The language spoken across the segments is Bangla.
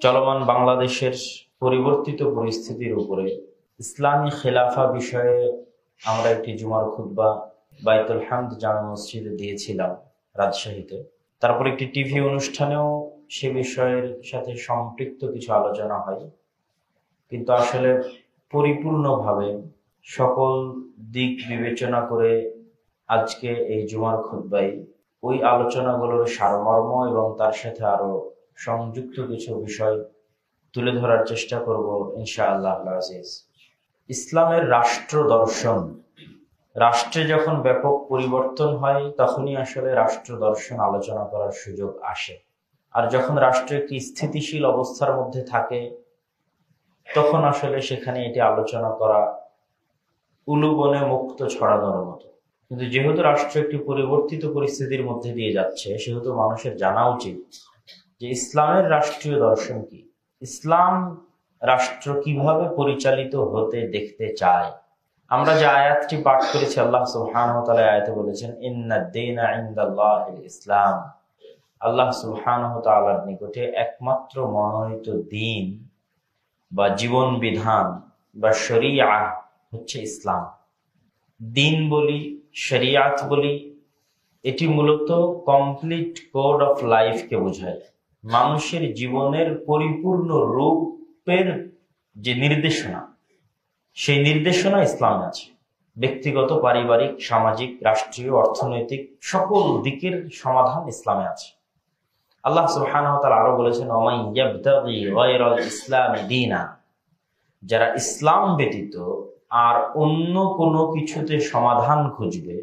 চলমান বাংলাদেশের পরিবর্তিত পরিস্থিতির উপরে ইসলামী খেলাফা বিষয়ে আমরা একটি জুমার খুতবা বাইতুল হামদ জামে মসজিদে দিয়েছিলাম রাজশাহীতে। তারপর একটি টিভি অনুষ্ঠানেও সে বিষয়ের সাথে সম্পৃক্ত কিছু আলোচনা হয়, কিন্তু আসলে পরিপূর্ণভাবে সকল দিক বিবেচনা করে আজকে এই জুমার খুতবায় ওই আলোচনাগুলোর সারমর্ম এবং তার সাথে আরো সংযুক্ত কিছু বিষয় তুলে ধরার চেষ্টা করব ইনশাআল্লাহ আজিজ। ইসলামের রাষ্ট্র দর্শন, রাষ্ট্রে যখন ব্যাপক পরিবর্তন হয় তখনই আসলে রাষ্ট্র দর্শন আলোচনা করার সুযোগ আসে। আর যখন রাষ্ট্র একটি স্থিতিশীল অবস্থার মধ্যে থাকে তখন আসলে সেখানে এটি আলোচনা করা উলুবনে মুক্ত ছড়ানোর মতো। কিন্তু যেহেতু রাষ্ট্র একটি পরিবর্তিত পরিস্থিতির মধ্যে দিয়ে যাচ্ছে, সেহেতু মানুষের জানা উচিত যে ইসলামের রাষ্ট্রীয় দর্শন কি, ইসলাম রাষ্ট্র কিভাবে পরিচালিত হতে দেখতে চায়। আমরা যে আয়াতটি পাঠ করেছি, আল্লাহ সুবহানাহু ওয়া তাআলা আয়াতে বলেছেন ইন্নাদ-দীনা ইনদাল্লাহিল ইসলাম, আল্লাহ সুবহানাহু ওয়া তাআলার নিকটে একমাত্র মনোনীত দ্বীন বা জীবন বিধান বা শরিয়া হচ্ছে ইসলাম। দ্বীন বলি, শরিয়াত বলি, এটি মূলত কমপ্লিট কোড অফ লাইফকে বোঝায়। মানুষের জীবনের পরিপূর্ণ রূপের যে নির্দেশনা, সেই নির্দেশনা ইসলামে আছে। ব্যক্তিগত, পারিবারিক, সামাজিক, রাষ্ট্রীয়, অর্থনৈতিক সকল দিকের সমাধান ইসলামে আছে। আল্লাহ সুবহানাহু ওয়া তাআলা আরো বলেছেন ওয়ামান ইয়াবতাগি গায়রাল ইসলামি দীনা, যারা ইসলাম ব্যতীত আর অন্য কোনো কিছুতে সমাধান খুঁজবে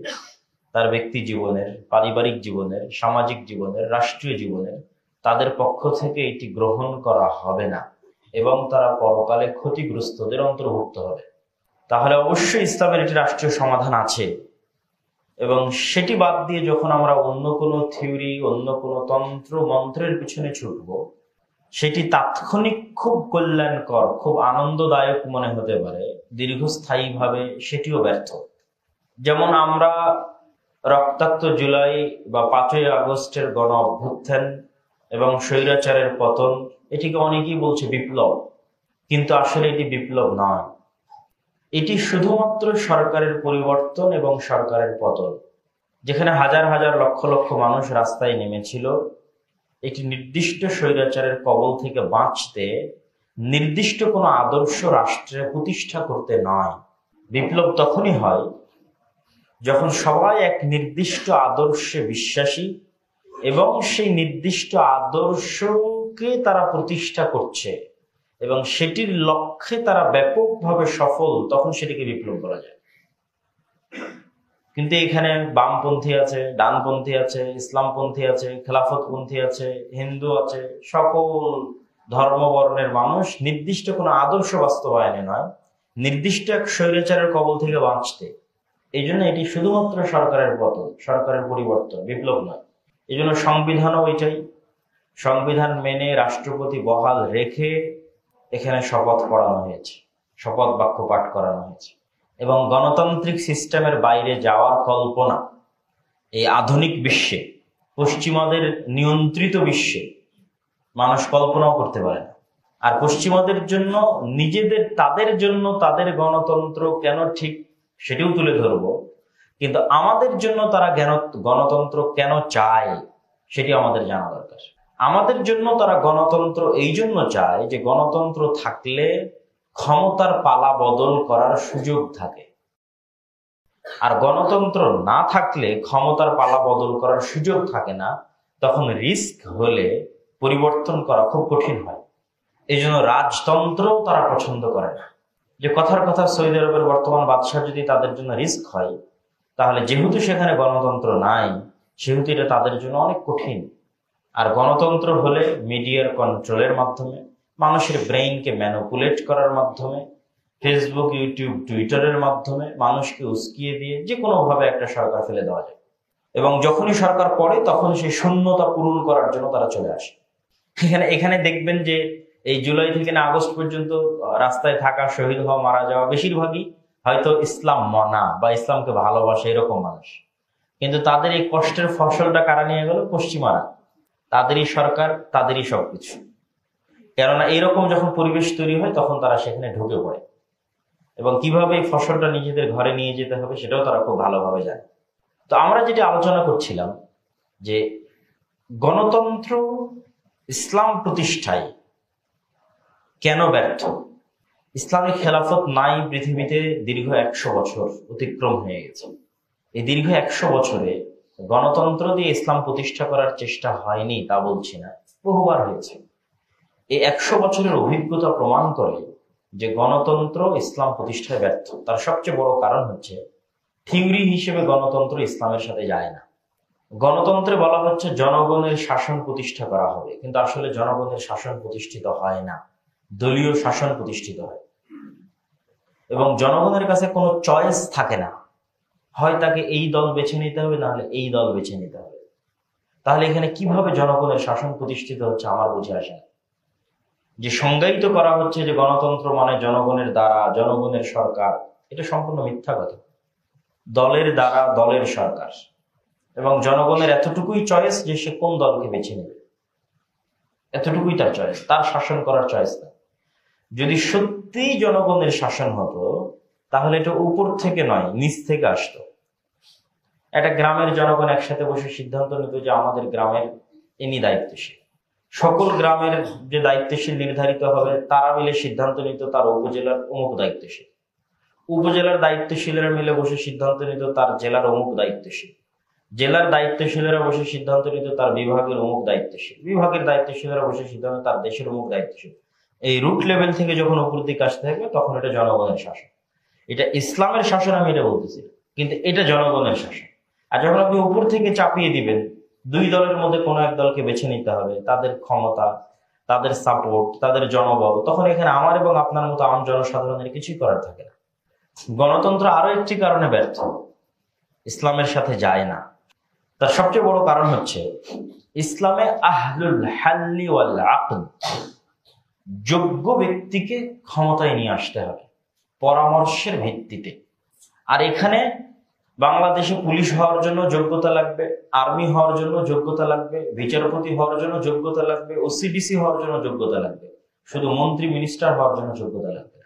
তার ব্যক্তি জীবনের, পারিবারিক জীবনের, সামাজিক জীবনের, রাষ্ট্রীয় জীবনের, তাদের পক্ষ থেকে এটি গ্রহণ করা হবে না এবং তারা পরকালে ক্ষতিগ্রস্তদের অন্তর্ভুক্ত হবে। তাহলে অবশ্যই ইসলামের একটি রাষ্ট্রীয় সমাধান আছে, এবং সেটি বাদ দিয়ে যখন আমরা অন্য কোনো থিওরি, অন্য কোনো তন্ত্র মন্ত্রের পিছনে ছুটব, সেটি তাৎক্ষণিক খুব কল্যাণকর, খুব আনন্দদায়ক মনে হতে পারে, দীর্ঘস্থায়ীভাবে সেটিও ব্যর্থ। যেমন আমরা রক্তাক্ত জুলাই বা 5ই আগস্টের গণ অভ্যুত্থান এবং স্বৈরাচারের পতন, এটিকে অনেকেই বলছে বিপ্লব, কিন্তু আসলে এটি বিপ্লব নয়। এটি শুধুমাত্র সরকারের পরিবর্তন এবং সরকারের পতন। যেখানে হাজার হাজার লক্ষ লক্ষ মানুষ রাস্তায় নেমেছিল একটি নির্দিষ্ট স্বৈরাচারের কবল থেকে বাঁচতে, নির্দিষ্ট কোনো আদর্শ রাষ্ট্রে প্রতিষ্ঠা করতে নয়। বিপ্লব তখনই হয় যখন সবাই এক নির্দিষ্ট আদর্শে বিশ্বাসী এবং সেই নির্দিষ্ট আদর্শকে তারা প্রতিষ্ঠা করছে এবং সেটির লক্ষ্যে তারা ব্যাপকভাবে সফল, তখন সেটিকে বিপ্লব বলা যায়। কিন্তু এখানে বামপন্থী আছে, ডানপন্থী আছে, ইসলামপন্থী আছে, খেলাফতপন্থী আছে, হিন্দু আছে, সকল ধর্মবর্ণের মানুষ নির্দিষ্ট কোনো আদর্শ বাস্তবায়নে নয়, নির্দিষ্ট এক স্বৈরাচারের কবল থেকে বাঁচতে। এই জন্য এটি শুধুমাত্র সরকারের পতন, সরকারের পরিবর্তন, বিপ্লব নয়। এই জন্য সংবিধানও এটাই। সংবিধান মেনে রাষ্ট্রপতি বহাল রেখে এখানে শপথ পড়ানো হয়েছে, শপথ বাক্য পাঠ করানো হয়েছে। এবং গণতান্ত্রিক সিস্টেমের বাইরে যাওয়ার কল্পনা এই আধুনিক বিশ্বে, পশ্চিমাদের নিয়ন্ত্রিত বিশ্বে মানুষ কল্পনাও করতে পারে না। আর পশ্চিমাদের জন্য তাদের জন্য তাদের গণতন্ত্র কেন ঠিক সেটিও তুলে ধরবো, কিন্তু আমাদের জন্য তারা গণতন্ত্র কেন চায় সেটি আমাদের জানা দরকার। আমাদের জন্য তারা গণতন্ত্র এই জন্য চায় যে গণতন্ত্র থাকলে ক্ষমতার পালা বদল করার সুযোগ থাকে, আর গণতন্ত্র না থাকলে ক্ষমতার পালা বদল করার সুযোগ থাকে না। তখন রিস্ক হলে পরিবর্তন করা খুব কঠিন হয়। এই জন্য রাজতন্ত্র তারা পছন্দ করে না। যে কথার কথা, সৌদি আরবের বর্তমান বাদশাহ যদি তাদের জন্য রিস্ক হয়, তাহলে যেহেতু সেখানে গণতন্ত্র নাই, সেহেতু এটা তাদের জন্য অনেক কঠিন। আর গণতন্ত্র হলে মিডিয়ার কন্ট্রোলের মাধ্যমে, মানুষের ব্রেইনকে ম্যানিপুলেট করার মাধ্যমে, ফেসবুক, ইউটিউব, টুইটারের মাধ্যমে মানুষকে উস্কিয়ে দিয়ে যে কোনো ভাবে একটা সরকার ফেলে দেওয়া যায়। এবং যখনই সরকার পড়ে তখন সেই শূন্যতা পূরণ করার জন্য তারা চলে আসে। এখানে দেখবেন যে এই জুলাই থেকে না আগস্ট পর্যন্ত রাস্তায় থাকা, শহীদ হওয়া, মারা যাওয়া বেশিরভাগই হয়তো ইসলাম মানা বা ইসলামকে ভালোবাসে এরকম মানুষ। কিন্তু তাদের এই কষ্টের ফসলটা কারা নিয়ে গেল? পশ্চিমারা। তাদেরই সরকার, তাদেরই সবকিছু। কেননা এরকম যখন পরিবেশ তৈরি হয় তখন তারা সেখানে ঢুকে পড়ে এবং কিভাবে এই ফসলটা নিজেদের ঘরে নিয়ে যেতে হবে সেটাও তারা খুব ভালোভাবে জানে। তো আমরা যেটা আলোচনা করছিলাম যে গণতন্ত্র ইসলাম প্রতিষ্ঠায় কেন ব্যর্থ। ইসলামিক খেলাফত নাই পৃথিবীতে দীর্ঘ 100 বছর অতিক্রম হয়ে গেছে। এই দীর্ঘ 100 বছরে গণতন্ত্র দিয়ে ইসলাম প্রতিষ্ঠা করার চেষ্টা হয়নি তা বলছি না, বহুবার হয়েছে। এই 100 বছরের অভিজ্ঞতা প্রমাণ করে যে গণতন্ত্র ইসলাম প্রতিষ্ঠায় ব্যর্থ। তার সবচেয়ে বড় কারণ হচ্ছে থিওরি হিসেবে গণতন্ত্র ইসলামের সাথে যায় না। গণতন্ত্রে বলা হচ্ছে জনগণের শাসন প্রতিষ্ঠা করা হবে, কিন্তু আসলে জনগণের শাসন প্রতিষ্ঠিত হয় না, দলীয় শাসন প্রতিষ্ঠিত হয় এবং জনগণের কাছে কোনো চয়েস থাকে না, হয় তাকে এই দল বেছে নিতে হবে, না হলে এই দল বেছে নিতে হবে। তাহলে এখানে কিভাবে জনগণের শাসন প্রতিষ্ঠিত হচ্ছে আমার বুঝে আসে না। যে সংজ্ঞায়িত করা হচ্ছে যে গণতন্ত্র মানে জনগণের দ্বারা জনগণের সরকার, এটা সম্পূর্ণ মিথ্যা কথা। দলের দ্বারা দলের সরকার এবং জনগণের এতটুকুই চয়েস যে সে কোন দলকে বেছে নেবে, এতটুকুই তার চয়েস, তার শাসন করার চয়েস না। যদি সত্যিই জনগণের শাসন হতো তাহলে এটা উপর থেকে নয়, নিচ থেকে আসতো। একটা গ্রামের জনগণ একসাথে বসে সিদ্ধান্ত নিত যে আমাদের গ্রামের ইনি দায়িত্বশীল। সকল গ্রামের যে দায়িত্বশীল নির্ধারিত হবে তারা মিলে সিদ্ধান্ত নিত তার উপজেলার অমুক দায়িত্বশীল। উপজেলার দায়িত্বশীলেরা মিলে বসে সিদ্ধান্ত নিত তার জেলার অমুক দায়িত্বশীল। জেলার দায়িত্বশীলেরা বসে সিদ্ধান্ত নিত তার বিভাগের অমুক দায়িত্বশীল। বিভাগের দায়িত্বশীলেরা বসে সিদ্ধান্ত তার দেশের অমুক দায়িত্বশীল। এই রুট লেভেল থেকে যখন উপর দিকে আসতে থাকবে তখন এটা জনগণের শাসন। এটা ইসলামের শাসন আমি এটা বলতেছি, কিন্তু এটা জনগণের শাসন। আর যখন আপনি উপর থেকে চাপিয়ে দিবেন দুই দলের মধ্যে কোনো এক দলকে বেছে নিতে হবে, তাদের ক্ষমতা, তাদের সাপোর্ট, তাদের জনবল, তখন এখানে আমার এবং আপনার মতো আম জনসাধারণের কিছুই করার থাকে না। গণতন্ত্র আরো একটি কারণে ব্যর্থ, ইসলামের সাথে যায় না। তার সবচেয়ে বড় কারণ হচ্ছে ইসলামে আহলুল হাল্লি ওয়াল আকদ, যোগ্য ব্যক্তিকে ক্ষমতায় নিয়ে আসতে হবে পরামর্শের ভিত্তিতে। আর এখানে বাংলাদেশে পুলিশ হওয়ার জন্য যোগ্যতা লাগবে, আর্মি হওয়ার জন্য যোগ্যতা লাগবে, বিচারপতি হওয়ার জন্য যোগ্যতা লাগবে, ওসিডিসি হওয়ার জন্য যোগ্যতা লাগবে, শুধু মন্ত্রী মিনিস্টার হওয়ার জন্য যোগ্যতা লাগবে।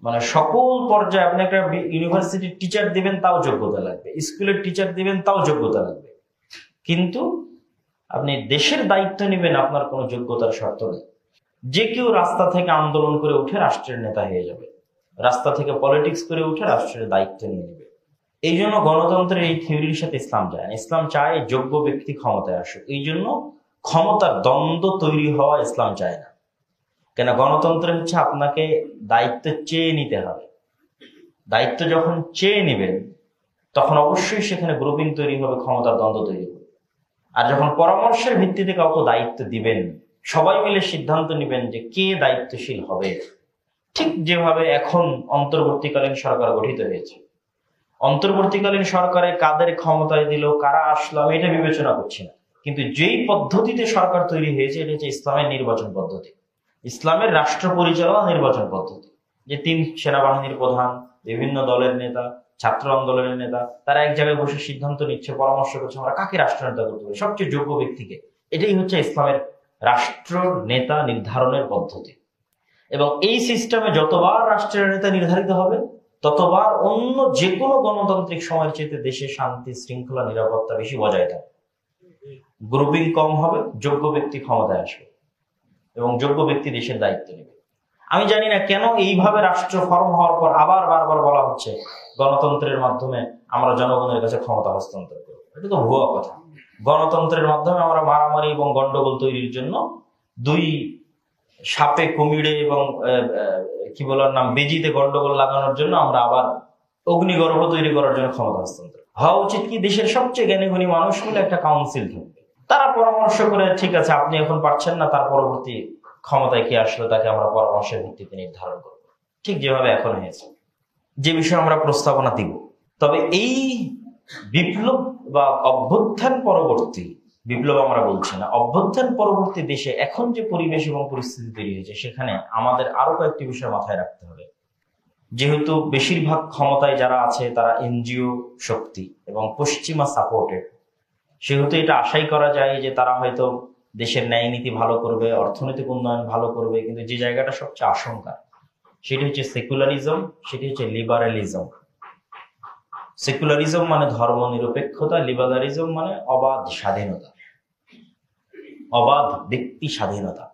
মানে সকল পর্যায়ে আপনি একটা ইউনিভার্সিটির টিচার দিবেন তাও যোগ্যতা লাগবে, স্কুলের টিচার দিবেন তাও যোগ্যতা লাগবে। কিন্তু আপনি দেশের দায়িত্ব নেবেন আপনার কোনো যোগ্যতার শর্ত নেই। যে কেউ রাস্তা থেকে আন্দোলন করে উঠে রাষ্ট্রের নেতা হয়ে যাবে, রাস্তা থেকে পলিটিক্স করে উঠে রাষ্ট্রের দায়িত্ব নিয়ে নেবে। এই জন্য গণতন্ত্রের এই থিওরির সাথে ইসলাম যায় না। ইসলাম চায় যোগ্য ব্যক্তি ক্ষমতায় আসুক। এই জন্য ক্ষমতার দ্বন্দ্ব তৈরি হওয়া ইসলাম চায় না। কেন? গণতন্ত্রে হচ্ছে আপনাকে দায়িত্ব চেয়ে নিতে হবে। দায়িত্ব যখন চেয়ে নেবেন তখন অবশ্যই সেখানে গ্রুপিং তৈরি হবে, ক্ষমতার দ্বন্দ্ব তৈরি হবে। আর যখন পরামর্শের ভিত্তিতে কাউকে দায়িত্ব দিবেন, সবাই মিলে সিদ্ধান্ত নেবেন যে কে দায়িত্বশীল হবে। ঠিক যেভাবে এখন অন্তর্বর্তীকালীন সরকার গঠিত হয়েছে, অন্তর্বর্তীকালীন সরকারে কাদের ক্ষমতায় দিল, কারা আসলো, আমি এটা বিবেচনা করছি না। কিন্তু যেই পদ্ধতিতে সরকার তৈরি হয়েছে এটা হচ্ছে ইসলামের নির্বাচন পদ্ধতি, ইসলামের রাষ্ট্র পরিচালনা নির্বাচন পদ্ধতি। যে 3 সেনাবাহিনীর প্রধান, বিভিন্ন দলের নেতা, ছাত্র আন্দোলনের নেতা, তারা এক জায়গায় বসে সিদ্ধান্ত নিচ্ছে, পরামর্শ করছে আমরা কাকে রাষ্ট্রনেতা করতে পারি, সবচেয়ে যোগ্য ব্যক্তিকে। এটাই হচ্ছে ইসলামের রাষ্ট্র নেতা নির্ধারণের পদ্ধতি। এবং এই সিস্টেমে যতবার রাষ্ট্রের নেতা নির্ধারিত হবে ততবার অন্য যে কোনো গণতান্ত্রিক সময়ের চেয়ে দেশে শান্তি শৃঙ্খলা নিরাপত্তা বেশি বজায় থাকবে, গ্রুপিং কম হবে, যোগ্য ব্যক্তি ক্ষমতায় আসবে এবং যোগ্য ব্যক্তি দেশের দায়িত্ব নেবে। আমি জানি না কেন এইভাবে রাষ্ট্র ফর্ম হওয়ার পর আবার বারবার বলা হচ্ছে গণতন্ত্রের মাধ্যমে আমরা জনগণের কাছে ক্ষমতা হস্তান্তর করব। এটা তো ভুয়া কথা। গণতন্ত্রের মাধ্যমে আমরা মারামারি এবং গন্ডগোল তৈরির জন্য, দুই সাপে কুমিরে এবং কি বলার নাম বেজিতে গন্ডগোল লাগানোর জন্য আমরা আবার অগ্নিগর্ভ তৈরি করার জন্য ক্ষমতা হস্তান্তর হওয়া উচিত কি দেশের সবচেয়ে জ্ঞানী গুণী মানুষ মিলে একটা কাউন্সিল থাকবে, তারা পরামর্শ করে ঠিক আছে আপনি এখন পারছেন না, তার পরবর্তী ক্ষমতায় কে আসলো তাকে আমরা পরামর্শের ভিত্তিতে নির্ধারণ করব, ঠিক যেভাবে এখন হয়েছে, যে বিষয়ে আমরা প্রস্তাবনা দিব। তবে এই বিপ্লব বা অভ্যুত্থান পরবর্তী, বিপ্লব আমরা বলছি না, অভ্যুত্থান পরবর্তী দেশে এখন যে পরিবেশ এবং পরিস্থিতি তৈরি হয়েছে সেখানে আমাদের আরো কয়েকটি বিষয় মাথায় রাখতে হবে। যেহেতু বেশিরভাগ ক্ষমতায় যারা আছে তারা এনজিও শক্তি এবং পশ্চিমা সাপোর্টেড, সেহেতু এটা আশাই করা যায় যে তারা হয়তো দেশের ন্যায় নীতি ভালো করবে, অর্থনৈতিক উন্নয়ন ভালো করবে, কিন্তু যে জায়গাটা সবচেয়ে আশঙ্কা সেটি হচ্ছে সেকুলারিজম, সেটি হচ্ছে লিবারালিজম। সেকুলারিজম মানে ধর্ম নিরপেক্ষতা, লিবারালিজম মানে অবাধ স্বাধীনতা, অবাধ ব্যক্তি স্বাধীনতা,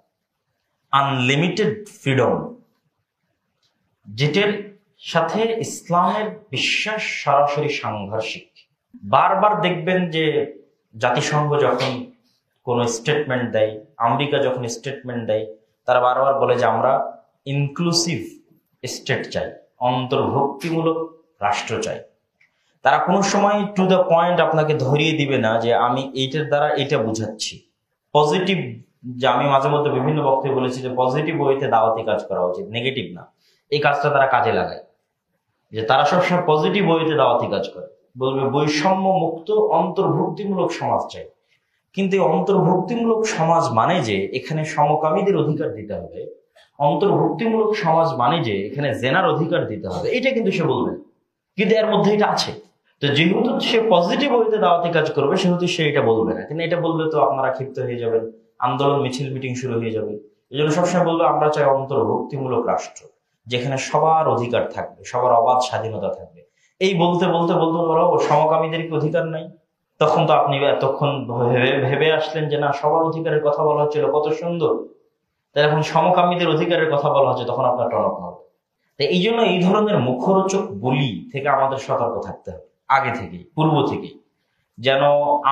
আনলিমিটেড ফ্রিডম, যেটার সাথে ইসলামের বিশ্বাস সরাসরি সাংঘর্ষিক। বারবার দেখবেন যে জাতিসংঘ যখন কোনো স্টেটমেন্ট দেয়, আমেরিকা যখন স্টেটমেন্ট দেয়, তারা বারবার বলে যে আমরা ইনক্লুসিভ স্টেট চাই, অন্তর্ভুক্তিমূলক রাষ্ট্র চাই। তারা কোনো সময় টু দ্য পয়েন্ট আপনাকে ধরিয়ে দিবে না যে আমি এইটার দ্বারা এটা বুঝাচ্ছি। পজিটিভ, যে আমি মাঝে মধ্যে বিভিন্ন বক্তব্যে বলেছি যে পজিটিভ ওয়েতে দাওয়াতি কাজ করা উচিত, নেগেটিভ না। এই কাজটা তারা কাজে লাগায়, যে তারা সবসময় পজিটিভ ওয়েতে দাওয়াতি কাজ করে, বলবে বৈষম্য মুক্ত অন্তর্ভুক্তিমূলক সমাজ চাই। কিন্তু এই অন্তর্ভুক্তিমূলক সমাজ মানে যে এখানে সমকামীদের অধিকার দিতে হবে, অন্তর্ভুক্তিমূলক সমাজ মানে যে এখানে জেনার অধিকার দিতে হবে, এটা কিন্তু সে বলবে, কিন্তু এর মধ্যে এটা আছে। তো যেহেতু সে পজিটিভ ওয়েতে দাওয়াতি কাজ করবে, সেহেতু সে এটা বলবে না। কিন্তু এটা বললে তো আপনারা ক্ষিপ্ত হয়ে যাবেন, আন্দোলন মিছিল মিটিং শুরু হয়ে যাবে। এই জন্য সবসময় বলবো আমরা চাই অন্তর্ভুক্তিমূলক রাষ্ট্র, যেখানে সবার অধিকার থাকবে, সবার অবাধ স্বাধীনতা থাকবে। এই বলতে বলতে বলতে বলো সমকামীদের কি অধিকার নাই? তখন তো আপনি এতক্ষণ ভেবে আসলেন যে না, সবার অধিকারের কথা বলা হচ্ছিল, কত সুন্দর। তাই এখন সমকামীদের অধিকারের কথা বলা হচ্ছে, তখন আপনার টনক নড়বে। তাই এই জন্য এই ধরনের মুখরোচক বুলি থেকে আমাদের সতর্ক থাকতে হবে আগে থেকেই, পূর্ব থেকেই, যেন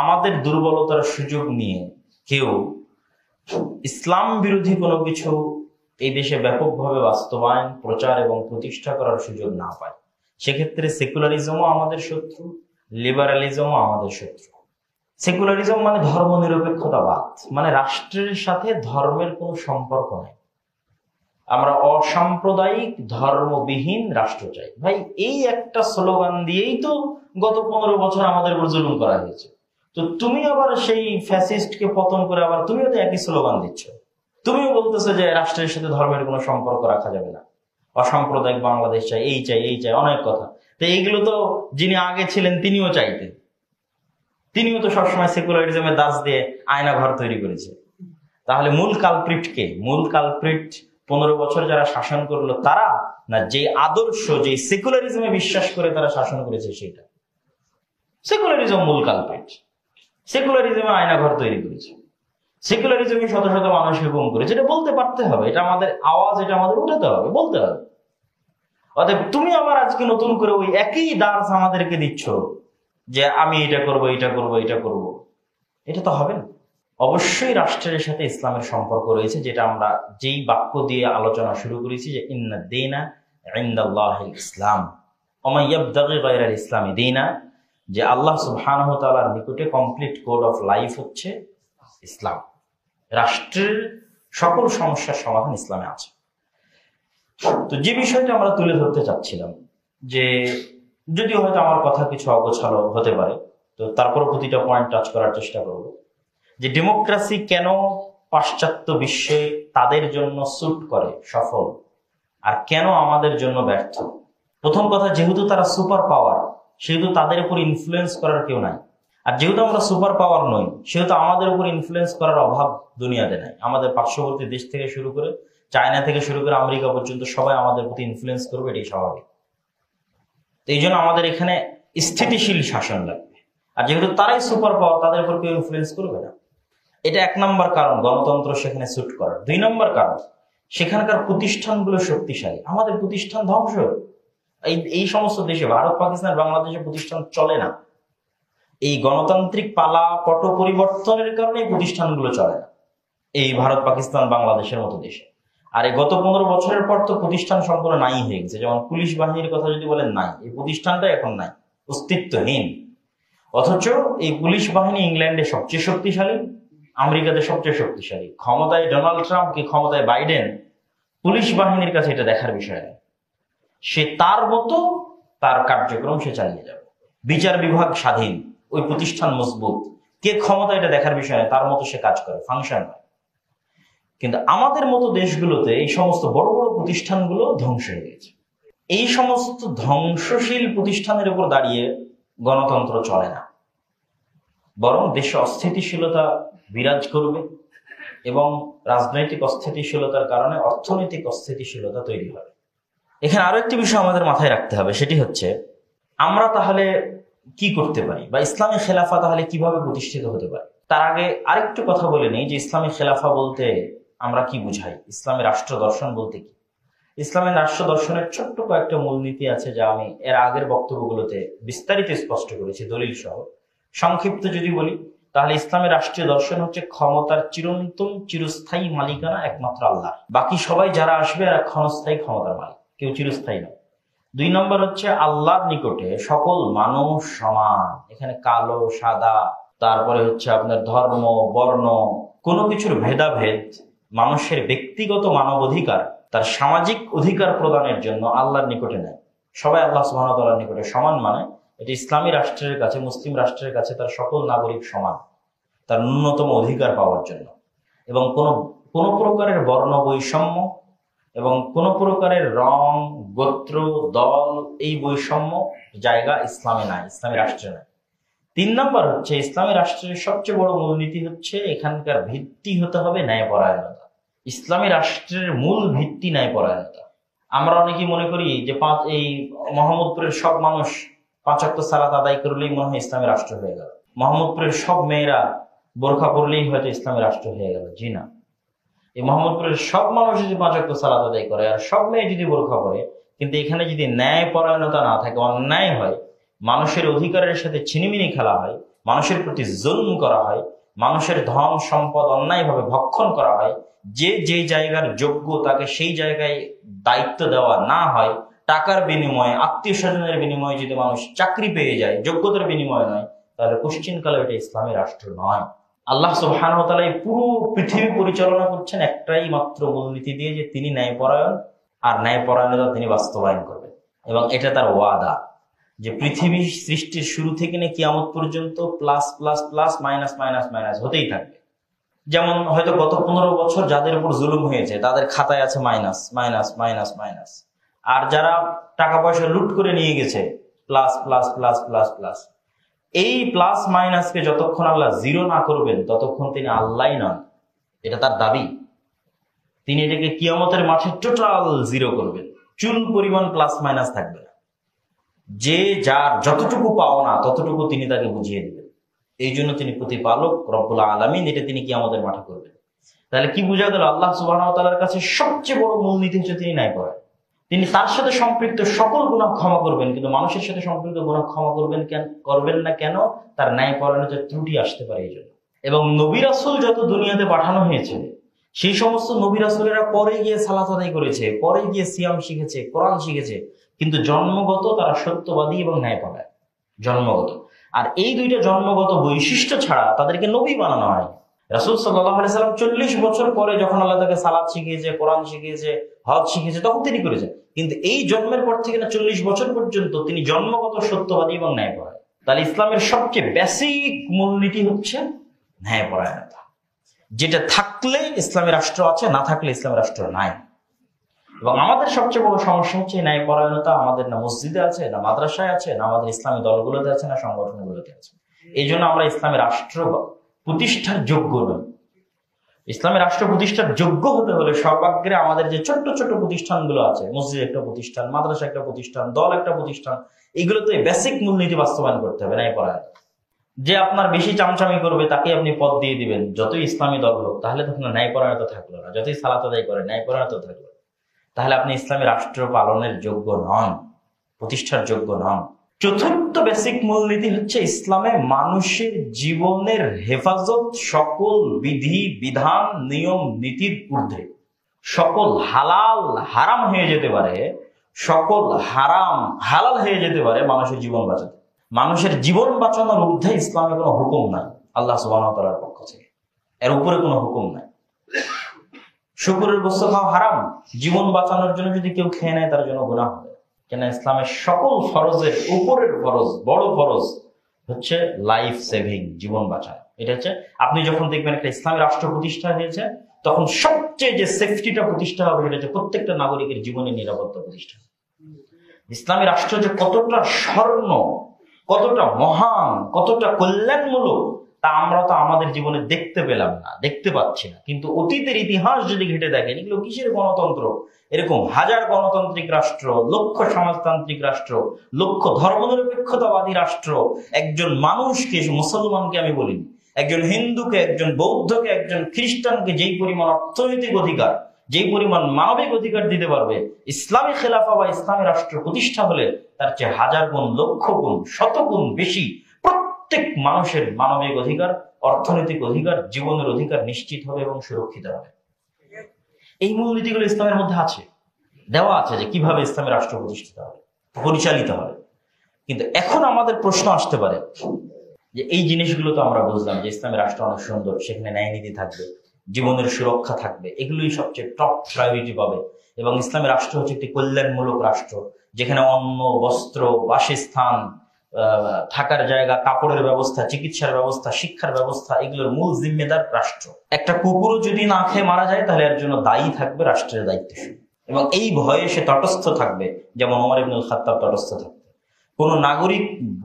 আমাদের দুর্বলতার সুযোগ নিয়ে কেউ ইসলাম বিরোধী কোনো কিছু এই দেশে ব্যাপকভাবে বাস্তবায়ন, প্রচার এবং প্রতিষ্ঠা করার সুযোগ না পায়। সেক্ষেত্রে সেকুলারিজমও আমাদের শত্রু, লিবারালিজমও আমাদের শত্রু। সেকুলারিজম মানে ধর্ম নিরপেক্ষতাবাদ, মানে রাষ্ট্রের সাথে ধর্মের কোনো সম্পর্ক নাই। আমরা অসাম্প্রদায়িক ধর্মবিহীন রাষ্ট্র চাই। ভাই, এই একটা স্লোগান দিয়েই তো গত 15 বছর আমাদের উপর জুলুম করা হয়েছে। তো তুমি আবার সেই ফ্যাসিস্টকে পতন করে আবার তুমিও তো একই স্লোগান দিচ্ছ। তুমিও বলতেছো যে রাষ্ট্রের সাথে ধর্মের কোনো সম্পর্ক রাখা যাবে না, অসাম্প্রদায়িক বাংলাদেশ চাই, এই চাই, এই চাই, অনেক কথা। তো এইগুলো তো যিনি আগে ছিলেন তিনিও চাইতেন, তিনিও তো সবসময় সেকুলারিজমের দাস দিয়ে আয়না ঘর তৈরি করেছে। তাহলে মূল কালপ্রিট কে? মূল কালপ্রিট 15 বছর যারা শাসন করলো তারা, না যে আদর্শ, যে সেকুলারিজমে বিশ্বাস করে তারা শাসন করেছে সেটা? সেকুলারিজম মূল কালপ্রিট। সেকুলারিজমে আয়না ঘর তৈরি করেছে, সেকুলারিজমে শত শত মানুষকে গুম করেছে। এটা বলতে পারতে হবে, এটা আমাদের আওয়াজ, এটা আমাদের উঠাতে হবে, বলতে হবে। অতএব তুমি আবার আজকে নতুন করে ওই একই দাস আমাদেরকে দিচ্ছ যে আমি এটা করব, এটা করব, এটা করব, এটা তো হবে না। অবশ্যই রাষ্ট্রের সাথে ইসলামের সম্পর্ক রয়েছে, যেটা আমরা যেই বাক্য দিয়ে আলোচনা শুরু করেছি যে ইন্না দীনা ইনদাল্লাহিল ইসলাম ওয়া মান ইয়াবতাগি গায়রাল ইসলামি দীনা, যে আল্লাহ সুবহানাহু ওয়া তাআলার নিকটে কমপ্লিট কোড অফ লাইফ হচ্ছে ইসলাম। রাষ্ট্রের সকল সমস্যার সমাধান ইসলামে আছে। তো যে বিষয়টা আমরা তুলে ধরতে চাচ্ছিলাম, যে যদিও হয়তো আমার কথা কিছু অগোছালো হতে পারে, তো তারপর প্রতিটা পয়েন্ট টাচ করার চেষ্টা করব। যে ডেমোক্রেসি কেন পাশ্চাত্য বিশ্বে তাদের জন্য স্যুট করে, সফল, আর কেন আমাদের জন্য ব্যর্থ। প্রথম কথা, যেহেতু তারা সুপার পাওয়ার, সেহেতু তাদের উপর ইনফ্লুয়েন্স করার কেউ নাই। আর যেহেতু আমরা সুপার পাওয়ার নই, সেহেতু আমাদের উপর ইনফ্লুয়েন্স করার অভাব দুনিয়াতে নাই। আমাদের পার্শ্ববর্তী দেশ থেকে শুরু করে, চায়না থেকে শুরু করে আমেরিকা পর্যন্ত সবাই আমাদের প্রতি ইনফ্লুয়েন্স করবে, এটাই স্বাভাবিক। তো এই জন্য আমাদের এখানে স্থিতিশীল শাসন লাগবে। আর যেহেতু তারাই সুপার পাওয়ার, তাদের উপর কেউ ইনফ্লুয়েন্স করবে না। এটা 1 নম্বর কারণ, গণতন্ত্র সেখানে স্যুট করার। 2 নম্বর কারণ, সেখানকার প্রতিষ্ঠানগুলো শক্তিশালী। আমাদের প্রতিষ্ঠান ধ্বংস। এই সমস্ত দেশে, ভারত, পাকিস্তান, বাংলাদেশে প্রতিষ্ঠান চলে না। এই গণতান্ত্রিক পালা পট পরিবর্তনের কারণে প্রতিষ্ঠানগুলো চলে না এই ভারত, পাকিস্তান, বাংলাদেশের মতো দেশে। আর এই গত 15 বছরের পর তো প্রতিষ্ঠান সম্পূর্ণ নাই হয়ে গেছে। যেমন পুলিশ বাহিনীর কথা যদি বলেন, নাই, এই প্রতিষ্ঠানটা এখন নাই, অস্তিত্বহীন। অথচ এই পুলিশ বাহিনী ইংল্যান্ডে সবচেয়ে শক্তিশালী, আমেরিকাতে সবচেয়ে শক্তিশালী। ক্ষমতায় ডোনাল্ড ট্রাম্প কি ক্ষমতায় বাইডেন, পুলিশ বাহিনীর কাছে এটা দেখার বিষয় নয়। সে তার মতো তার কার্যক্রম সে চালিয়ে যাবে। বিচার বিভাগ স্বাধীন, ওই প্রতিষ্ঠান মজবুত, কে ক্ষমতা এটা দেখার বিষয় নয়, তার মতো সে কাজ করে, ফাংশন হয়। কিন্তু আমাদের মতো দেশগুলোতে এই সমস্ত বড় বড় প্রতিষ্ঠানগুলো ধ্বংস হয়ে গেছে। এই সমস্ত ধ্বংসশীল প্রতিষ্ঠানের উপর দাঁড়িয়ে গণতন্ত্র চলে না, বরং দেশে অস্থিতিশীলতা বিরাজ করবে, এবং রাজনৈতিক অস্থিতিশীলতার কারণে অর্থনৈতিক অস্থিতিশীলতা তৈরি হবে। এখানে আরো একটি বিষয় আমাদের মাথায় রাখতে হবে, সেটি হচ্ছে আমরা তাহলে কি করতে পারি, বা ইসলামী খেলাফা তাহলে কিভাবে প্রতিষ্ঠিত হতে পারে। তার আগে আরেকটু কথা বলে নেই যে ইসলামী খেলাফা বলতে আমরা কি বুঝাই, ইসলামী রাষ্ট্র দর্শন বলতে কি। ইসলামের রাষ্ট্র দর্শনের ছোট্ট কয়েকটা মূলনীতি আছে যা আমি এর আগের বক্তব্যগুলোতে বিস্তারিত স্পষ্ট করেছি দলিল সহ। সংক্ষিপ্ত যদি বলি তাহলে ইসলামের রাষ্ট্রীয় দর্শন হচ্ছে ক্ষমতার চিরন্তন চিরস্থায়ী মালিকানা একমাত্র আল্লাহ, বাকি সবাই যারা আসবে এরা ক্ষণস্থায়ী ক্ষমতার মালিক, কেউ চিরস্থায়ী নয়। 2 নম্বর হচ্ছে আল্লাহর নিকটে সকল মানুষ সমান, এখানে কালো সাদা, তারপরে হচ্ছে আপনার ধর্ম বর্ণ কোনো কিছুর ভেদাভেদ মানুষের ব্যক্তিগত মানবাধিকার তার সামাজিক অধিকার প্রদানের জন্য আল্লাহর নিকটে নেয়। সবাই আল্লাহ সুবহানাহু ওয়া তাআলার নিকটে সমান, মানে এটি ইসলামী রাষ্ট্রের কাছে, মুসলিম রাষ্ট্রের কাছে তার সকল নাগরিক সমান তার ন্যূনতম অধিকার পাওয়ার জন্য। এবং কোনো প্রকারের বর্ণ বৈষম্য এবং কোনো প্রকারের রং গোত্র দল এই বৈষম্য জায়গা ইসলামে নাই, ইসলামী রাষ্ট্রে নাই। 3 নম্বর হচ্ছে ইসলামী রাষ্ট্রের সবচেয়ে বড় মূলনীতি হচ্ছে এখানকার ভিত্তি হতে হবে ন্যায়পরায়ণতা। ইসলামী রাষ্ট্রের মূল ভিত্তি ন্যায়পরায়ণতা। আমরা অনেকেই মনে করি যে এই মোহাম্মদপুরের সব মানুষ 5 ওয়াক্ত সালাত আদায় করলেই মনে হয় ইসলামী রাষ্ট্র হয়ে গেল, মোহাম্মদপুরের সব মেয়েরা বোরখা পরলেই হয়তো ইসলামী রাষ্ট্র হয়ে গেল। জি না, এই মোহাম্মদপুরের সব মানুষ যদি 5 ওয়াক্ত সালাত আদায় করে আর সব মেয়ে যদি বোরখা পরে, কিন্তু এখানে যদি ন্যায়পরায়ণতা না থাকে, অন্যায় হয়, মানুষের অধিকারের সাথে ছিনিমিনি খেলা হয়, মানুষের প্রতি জুলুম করা হয়, মানুষের ধন সম্পদ অন্যায়ভাবে ভক্ষণ করা হয়, যে জায়গার যোগ্য তাকে সেই জায়গায় দায়িত্ব দেওয়া না হয়, টাকার বিনিময়ে আত্মীয় স্বজনের বিনিময়ে যদি মানুষ চাকরি পেয়ে যায়, যোগ্যতার বিনিময়ে নয়, তাহলে পশ্চিমকালে এটা ইসলামী রাষ্ট্র নয়। আল্লাহ সুবহানাহু ওয়া তাআলা পুরো পৃথিবী পরিচালনা করছেন একটাই মাত্র মূলনীতি দিয়ে, যে তিনি ন্যায়পরায়ণ, আর ন্যায়পরায়ণতা তিনি বাস্তবায়ন করবেন। এবং এটা তার ওয়াদা যে পৃথিবী সৃষ্টির শুরু থেকে নিয়ে কিয়ামত পর্যন্ত plus plus plus minus minus minus হতেই থাকবে। যেমন হয়তো গত 15 বছর যাদের উপর জুলুম হয়েছে তাদের খাতায় আছে মাইনাস মাইনাস মাইনাস মাইনাস, আর যারা টাকা পয়সা লুট করে নিয়ে গেছে plus plus plus plus plus. এই প্লাস মাইনাসকে যতক্ষণ আল্লাহ জিরো না করবেন ততক্ষণ তিনি আল্লাহই নন, এটা তার দাবি। তিনি এটাকে কিয়ামতের মাঠে টোটাল জিরো করবেন, চুল পরিমাণ প্লাস মাইনাস থাকবে না। যে যার যতটুকু পাওনা ততটুকু তিনি তাকে বুঝিয়ে দিবেন। এই জন্য তিনি প্রতিপালক রব্বুল আলামিন, এটা তিনি কিয়ামতের মাঠে করবেন। তাহলে কি বোঝা গেল? আল্লাহ সুবহানাহু ওয়া তাআলার কাছে সবচেয়ে বড় মূলনীতি হচ্ছে তিনি ন্যায় করেন। তিনি তার সাথে সম্পৃক্ত সকল গুনাহ ক্ষমা করবেন, কিন্তু মানুষের সাথে সম্পৃক্ত গুনাহ ক্ষমা করবেন না কেন? তার ন্যায়পরায়ণতার ত্রুটি আসতে পারে এই জন্য। এবং নবী রাসূল যত দুনিয়াতে পাঠানো হয়েছে সেই সমস্ত নবী রাসূলেরা পরে গিয়ে সালাত আদায় করেছে, পরে গিয়ে সিয়াম শিখেছে, কোরআন শিখেছে, কিন্তু জন্মগত তারা সত্যবাদী এবং ন্যায়পরায়ণ, জন্মগত। আর এই দুইটা জন্মগত বৈশিষ্ট্য ছাড়া তাদেরকে নবী বানানো হয়। রাসূল সাল্লাল্লাহু আলাইহি সাল্লাম 40 বছর পরে যখন আল্লাহ তাকে সালাত শিখিয়েছে, কোরআন শিখিয়েছে, হজ শিখিয়েছে, তখন তিনি করেছেন। কিন্তু এই জন্মের পর থেকে না 40 বছর পর্যন্ত তিনি জন্মগত সত্যবাদী এবং ন্যায়পরায়ণ। তাহলে ইসলামের সবচেয়ে বেসিক মূলনীতি হচ্ছে ন্যায়পরায়ণতা, যেটা থাকলে ইসলামী রাষ্ট্র আছে, না থাকলে ইসলামী রাষ্ট্র নাই। এবং আমাদের সবচেয়ে বড় সমস্যা হচ্ছে ন্যায়পরায়ণতা আমাদের না মসজিদে আছে, না মাদ্রাসায় আছে, না আমাদের ইসলামী দলগুলোতে আছে, না সংগঠনগুলোতে আছে। এই জন্য আমরা ইসলামী রাষ্ট্র প্রতিষ্ঠার যোগ্য নই। ইসলামী রাষ্ট্র প্রতিষ্ঠার যোগ্য হতে হলে সর্বাগ্রে আমাদের যে ছোট্ট ছোট্ট প্রতিষ্ঠানগুলো আছে, মসজিদ একটা প্রতিষ্ঠান, মাদ্রাসা একটা প্রতিষ্ঠান, দল একটা প্রতিষ্ঠান, এগুলোতে বেসিক মূলনীতি বাস্তবায়ন করতে হবে ন্যায়পরায়ণতা। যে আপনার বেশি চামচামি করবে তাকে আপনি পদ দিয়ে দিবেন, যতই ইসলামী দল হোক, তাহলে তো আপনার ন্যায়পরায়ণতা থাকলো না। যতই সালাত আদায় করে ন্যায়পরায়ণতা থাকলো, তাহলে আপনি ইসলামী রাষ্ট্র পালনের যোগ্য নন, প্রতিষ্ঠার যোগ্য নন। চতুর্থ বেসিক মূলনীতি হচ্ছে ইসলামে মানুষের জীবনের হেফাজত সকল বিধি বিধান নিয়ম নীতির ঊর্ধ্বে। সকল হালাল হারাম হয়ে যেতে পারে, সকল হারাম হালাল হয়ে যেতে পারে মানুষের জীবন বাঁচাতে। মানুষের জীবন বাঁচানোর ঊর্ধ্বে ইসলামে কোনো হুকুম নাই আল্লাহ সুবহানাহু ওয়া তাআলার পক্ষ থেকে, এর উপরে কোনো হুকুম নাই। শুকরের গোশত খাওয়া হারাম, জীবন বাঁচানোর জন্য যদি কেউ খেয়ে নেয় তার জন্য গুনাহ হবে। কেন? ইসলামের সকল ফরজের উপরের ফরজ, বড় ফরজ হচ্ছে লাইফ সেভিং, জীবন বাঁচানো। এটা হচ্ছে আপনি যখন দেখবেন একটা ইসলামী রাষ্ট্র প্রতিষ্ঠা হয়েছে, তখন সবচেয়ে যে সেফটিটা প্রতিষ্ঠা হবে সেটা হচ্ছে প্রত্যেকটা নাগরিকের জীবনের নিরাপত্তা প্রতিষ্ঠা। ইসলামী রাষ্ট্র যে কতটা স্বর্ণ, কতটা মহান, কতটা কল্যাণমূলক, তা আমরা তো আমাদের জীবনে দেখতে পেলাম না, দেখতে পাচ্ছি না। কিন্তু অতীতের ইতিহাস যদি ঘেটে দেখেন, এগুলো কিসের গণতন্ত্র? এরকম হাজার গণতান্ত্রিক রাষ্ট্র, লক্ষ সমাজতান্ত্রিক রাষ্ট্র, লক্ষ ধর্মনিরপেক্ষতাবাদী রাষ্ট্র, একজন মানুষকে, মুসলমানকে আমি বলিনি, একজন হিন্দুকে, একজন বৌদ্ধকে, একজন খ্রিস্টানকে যেই পরিমাণ অর্থনৈতিক অধিকার, যেই পরিমাণ মানবিক অধিকার দিতে পারবে, ইসলামী খেলাফা বা ইসলামী রাষ্ট্র প্রতিষ্ঠা হলে তার চেয়ে হাজার গুণ, লক্ষ গুণ, শত গুণ বেশি প্রত্যেক মানুষের মানবিক অধিকার, অর্থনৈতিক অধিকার, জীবনের অধিকার নিশ্চিত হবে এবং সুরক্ষিত হবে। এই মূলনীতিগুলো ইসলামের মধ্যে আছে, দেওয়া আছে যে কিভাবে ইসলামী রাষ্ট্র প্রতিষ্ঠিত হবে, পরিচালিত হবে। কিন্তু এখন আমাদের প্রশ্ন আসতে পারে যে এই জিনিসগুলো তো আমরা বুঝলাম যে ইসলামী রাষ্ট্র অনেক সুন্দর, সেখানে ন্যায় নীতি থাকবে, জীবনের সুরক্ষা থাকবে, এগুলোই সবচেয়ে টপ প্রায়োরিটি পাবে। এবং ইসলামী রাষ্ট্র হচ্ছে একটি কল্যাণমূলক রাষ্ট্র, যেখানে অন্ন, বস্ত্র, বাসস্থান, থাকার জায়গা, কাপড়ের ব্যবস্থা, চিকিৎসার ব্যবস্থা, শিক্ষার ব্যবস্থা, এগুলোর মূল জিম্মেদার রাষ্ট্র। একটা কুকুরও যদি না খেয়ে মারা যায় তাহলে এর জন্য দায়ী থাকবে রাষ্ট্রের দায়িত্বশীল, এবং এই ভয়ে সে তটস্থ থাকবে, যেমন ওমর ইবনুল খাত্তাব তটস্থ থাকবে। কোন নাগরিক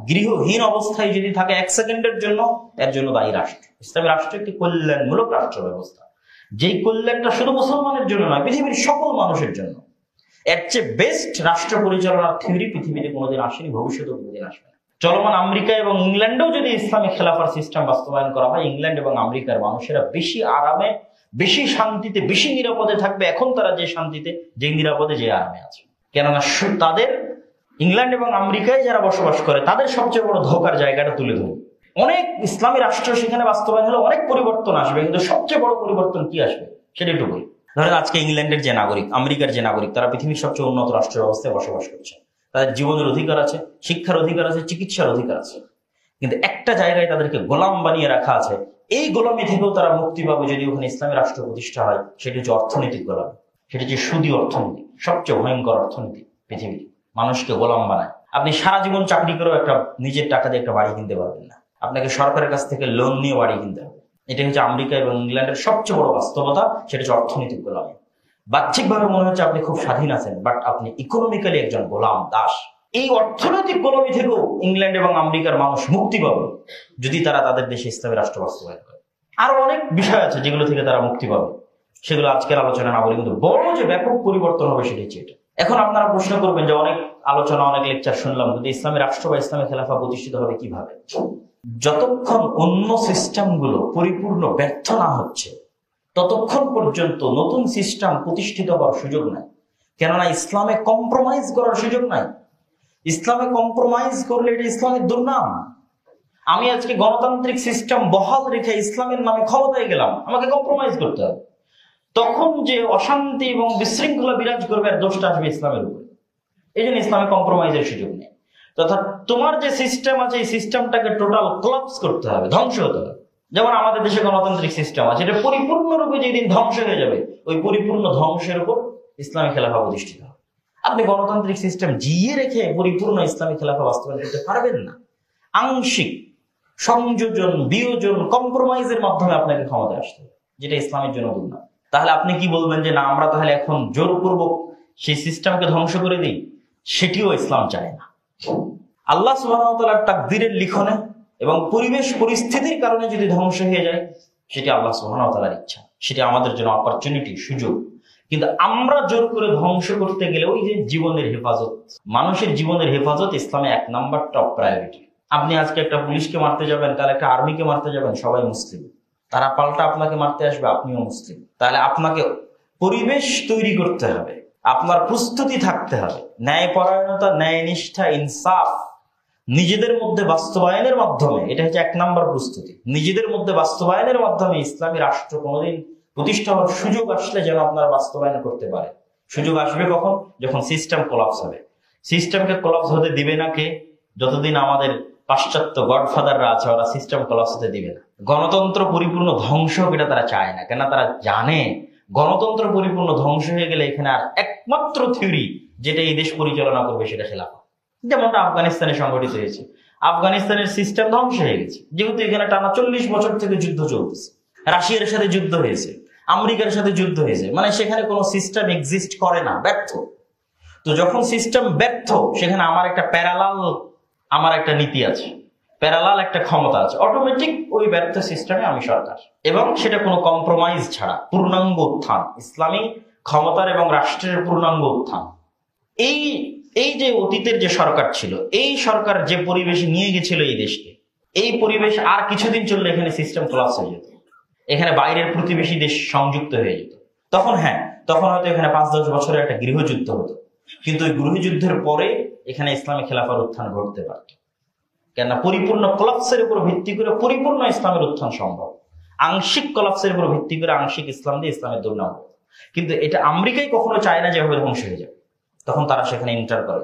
গৃহহীন অবস্থায় যদি থাকে 1 সেকেন্ডের জন্য, এর জন্য দায়ী রাষ্ট্র। ইসলামী রাষ্ট্র একটি কল্যাণমূলক রাষ্ট্র ব্যবস্থা, যেই কল্যাণটা শুধু মুসলমানের জন্য নয়, পৃথিবীর সকল মানুষের জন্য। এর চেয়ে বেস্ট রাষ্ট্র পরিচালনার থিওরি পৃথিবীতে কোনোদিন আসেনি, ভবিষ্যতেও কোনোদিন আসবে না। চলমান আমেরিকা এবং ইংল্যান্ডেও যদি ইসলামিক খেলাফার সিস্টেম বাস্তবায়ন করা হয়, ইংল্যান্ড এবং আমেরিকার মানুষেরা বেশি আরামে, বেশি শান্তিতে, বেশি নিরাপদে থাকবে এখন তারা যে শান্তিতে, যে নিরাপদে, যে আরামে আছে। কেননা তাদের, ইংল্যান্ড এবং আমেরিকায় যারা বসবাস করে, তাদের সবচেয়ে বড় ধোকার জায়গাটা তুলে ধরুন। অনেক ইসলামী রাষ্ট্র সেখানে বাস্তবায়ন হলে অনেক পরিবর্তন আসবে, কিন্তু সবচেয়ে বড় পরিবর্তন কি আসবে সেটা একটু বলি। ধরেন আজকে ইংল্যান্ডের যে নাগরিক, আমেরিকার যে নাগরিক, তারা পৃথিবীর সবচেয়ে উন্নত রাষ্ট্র ব্যবস্থায় বসবাস করছে, তাদের জীবনের অধিকার আছে, শিক্ষার অধিকার আছে, চিকিৎসার অধিকার আছে। কিন্তু একটা জায়গায় তাদেরকে গোলাম বানিয়ে রাখা আছে। এই গোলামি থেকেও তারা মুক্তি পাবে যদি ওখানে ইসলামী রাষ্ট্র প্রতিষ্ঠা হয়। সেটি হচ্ছে অর্থনৈতিক গোলামি, সেটি হচ্ছে সুদী অর্থনীতি, সবচেয়ে ভয়ঙ্কর অর্থনীতি পৃথিবীর। মানুষকে গোলাম বানায়। আপনি সারা জীবন চাকরি করেও একটা নিজের টাকা দিয়ে একটা বাড়ি কিনতে পারবেন না, আপনাকে সরকারের কাছ থেকে লোন নিয়ে বাড়ি কিনতে হবে। এটা হচ্ছে আমেরিকা এবং ইংল্যান্ডের সবচেয়ে বড় বাস্তবতা, সেটা হচ্ছে অর্থনৈতিক গোলামি। বাহ্যিকভাবে মনে হচ্ছে আপনি খুব স্বাধীন আছেন, বাট আপনি ইকোনমিক্যালি একজন গোলাম, দাস। এই অর্থনৈতিক গোলামি থেকেও ইংল্যান্ড এবং আমেরিকার মানুষ মুক্তি পাবে যদি তারা তাদের দেশে ইসলামী রাষ্ট্র বাস্তবায়ন করে। আরো অনেক বিষয় আছে যেগুলো থেকে তারা মুক্তি পাবে, সেগুলো আজকের আলোচনা না বলে, কিন্তু বড় যে ব্যাপক পরিবর্তন হবে সেটা হচ্ছে এটা। এখন আপনারা প্রশ্ন করবেন যে অনেক আলোচনা, অনেক লেকচার শুনলাম, যদি ইসলামী রাষ্ট্র বা ইসলামী খেলাফা প্রতিষ্ঠিত হবে কিভাবে? যতক্ষণ অন্য সিস্টেমগুলো পরিপূর্ণ ব্যর্থ না হচ্ছে, ততক্ষণ পর্যন্ত নতুন সিস্টেম প্রতিষ্ঠিত হওয়ার সুযোগ নাই। কেননা ইসলামে কম্প্রোমাইজ করার সুযোগ নাই। ইসলামে কম্প্রোমাইজ করলে এটা ইসলামের দুর্নাম। আমি আজকে গণতান্ত্রিক সিস্টেম বহাল রেখে ইসলামের নামে ক্ষমতায় গেলাম, আমাকে কম্প্রোমাইজ করতে হবে। তখন যে অশান্তি এবং বিশৃঙ্খলা বিরাজ করবে, আর দোষটা আসবে ইসলামের উপরে। এই জন্য ইসলামে কম্প্রোমাইজের সুযোগ নেই। তথা তোমার যে সিস্টেম আছে, এই সিস্টেমটাকে টোটাল কোলাপস করতে হবে, ধ্বংস হতে হবে। যেমন আমাদের দেশে গণতান্ত্রিক সিস্টেম আছে, এটা পরিপূর্ণরূপে যেদিন ধ্বংস হয়ে যাবে, ওই পরিপূর্ণ ধ্বংসের উপর ইসলামী খেলাফা প্রতিষ্ঠিত হবে। আপনি গণতান্ত্রিক সিস্টেম জিয়ে রেখে পরিপূর্ণ ইসলামী খেলাফা বাস্তবায়ন করতে পারবেন না। আংশিক সংযোজন, বিয়োজন, কম্প্রোমাইজের মাধ্যমে আপনাকে ক্ষমতায় আসতে হবে, যেটা ইসলামের জন্য দুর্নাম। তাহলে আপনি কি বলবেন যে না, আমরা তাহলে এখন জোরপূর্বক সেই সিস্টেমকে ধ্বংস করে দিই? সেটিও ইসলাম চায় না। আল্লাহ সুবহানাহু ওয়া তাআলার তাকদীরের লিখনে এবং পরিবেশ পরিস্থিতির কারণে যদি ধ্বংস হয়ে যায়, সেটি আল্লাহ সুবহানাহু ওয়া তাআলার ইচ্ছা, সেটি আমাদের জন্য অপরচুনিটি, সুযোগ। কিন্তু আমরা জোর করে ধ্বংস করতে গেলে, ওই যে জীবনের হেফাজত, মানুষের জীবনের হেফাজত ইসলামে 1 নাম্বার টপ প্রায়োরিটি। আপনি আজকে একটা পুলিশকে মারতে যাবেন, কাল একটা আর্মিকে মারতে যাবেন, সবাই মুসলিম, তারা পাল্টা আপনাকে মারতে আসবে, আপনিও মুসলিম। তাহলে আপনাকে পরিবেশ তৈরি করতে হবে, আপনার প্রস্তুতি থাকতে হবে, ন্যায়পরায়ণতা, ন্যায় নিষ্ঠা, ইনসাফ নিজেদের মধ্যে বাস্তবায়নের মাধ্যমে। এটা হচ্ছে 1 নাম্বার প্রস্তুতি। নিজেদের মধ্যে বাস্তবায়নের মাধ্যমে ইসলামী রাষ্ট্র কোনোদিন প্রতিষ্ঠা হওয়ার সুযোগ আসলে যেন আপনারা বাস্তবায়ন করতে পারে। সুযোগ আসবে কখন? যখন সিস্টেম কোলাপস হবে। সিস্টেমকে কোলাপস হতে দিবে না কে? যতদিন আমাদের পাশ্চাত্য গডফাদাররা আছে, ওরা সিস্টেম কোলাপস হতে দিবে না। গণতন্ত্র পরিপূর্ণ ধ্বংস হোক এটা তারা চায় না, কেন তারা জানে গণতন্ত্র পরিপূর্ণ ধ্বংস হয়ে গেলে এখানে আর একমাত্র থিওরি যেটা এই দেশ পরিচালনা করবে সেটা খেলাফত। যেমনটা আফগানিস্তানে সংগঠিত হয়েছে। আফগানিস্তানের সিস্টেম ধ্বংস হয়ে গেছে, যেহেতু এখানে টানা 40 বছর থেকে যুদ্ধ চলতেছে। রাশিয়ার সাথে যুদ্ধ হয়েছে, আমেরিকার সাথে যুদ্ধ হয়েছে, মানে সেখানে কোনো সিস্টেম এক্সিস্ট করে না, ব্যর্থ। তো যখন সিস্টেম ব্যর্থ, সেখানে আমার একটা প্যারালাল, আমার একটা নীতি আছে। প্যারালাল একটা ক্ষমতা আছে, অটোমেটিক ওই ব্যর্থ সিস্টেমে আমি সরকার, এবং সেটা কোনো কম্প্রোমাইজ ছাড়া পূর্ণাঙ্গ উত্থান, ইসলামী ক্ষমতার এবং রাষ্ট্রের পূর্ণাঙ্গ উত্থান। এই এই যে অতীতের যে সরকার ছিল, এই সরকার যে পরিবেশে নিয়ে গেছিল এই দেশকে, এই পরিবেশ আর কিছুদিন চললে এখানে সিস্টেম কোলাপস হয়ে যেত, এখানে বাইরের প্রতিবেশী দেশ সংযুক্ত হয়ে যেত। তখন তখন হয়তো এখানে 5-10 বছরের একটা গৃহযুদ্ধ হতো, কিন্তু ওই গৃহযুদ্ধের পরে এখানে ইসলামী খেলাফার উত্থান ঘটতে পারত। কেননা পরিপূর্ণ কোলাপসের উপর ভিত্তি করে পরিপূর্ণ ইসলামের উত্থান সম্ভব, আংশিক কোলাপসের উপর ভিত্তি করে আংশিক ইসলাম দিয়ে ইসলামের দুর্নাম। কিন্তু এটা আমেরিকাই কখনো চায় না যে এভাবে ধ্বংস হয়ে যাবে। তখন তারা সেখানে ইন্টার করে,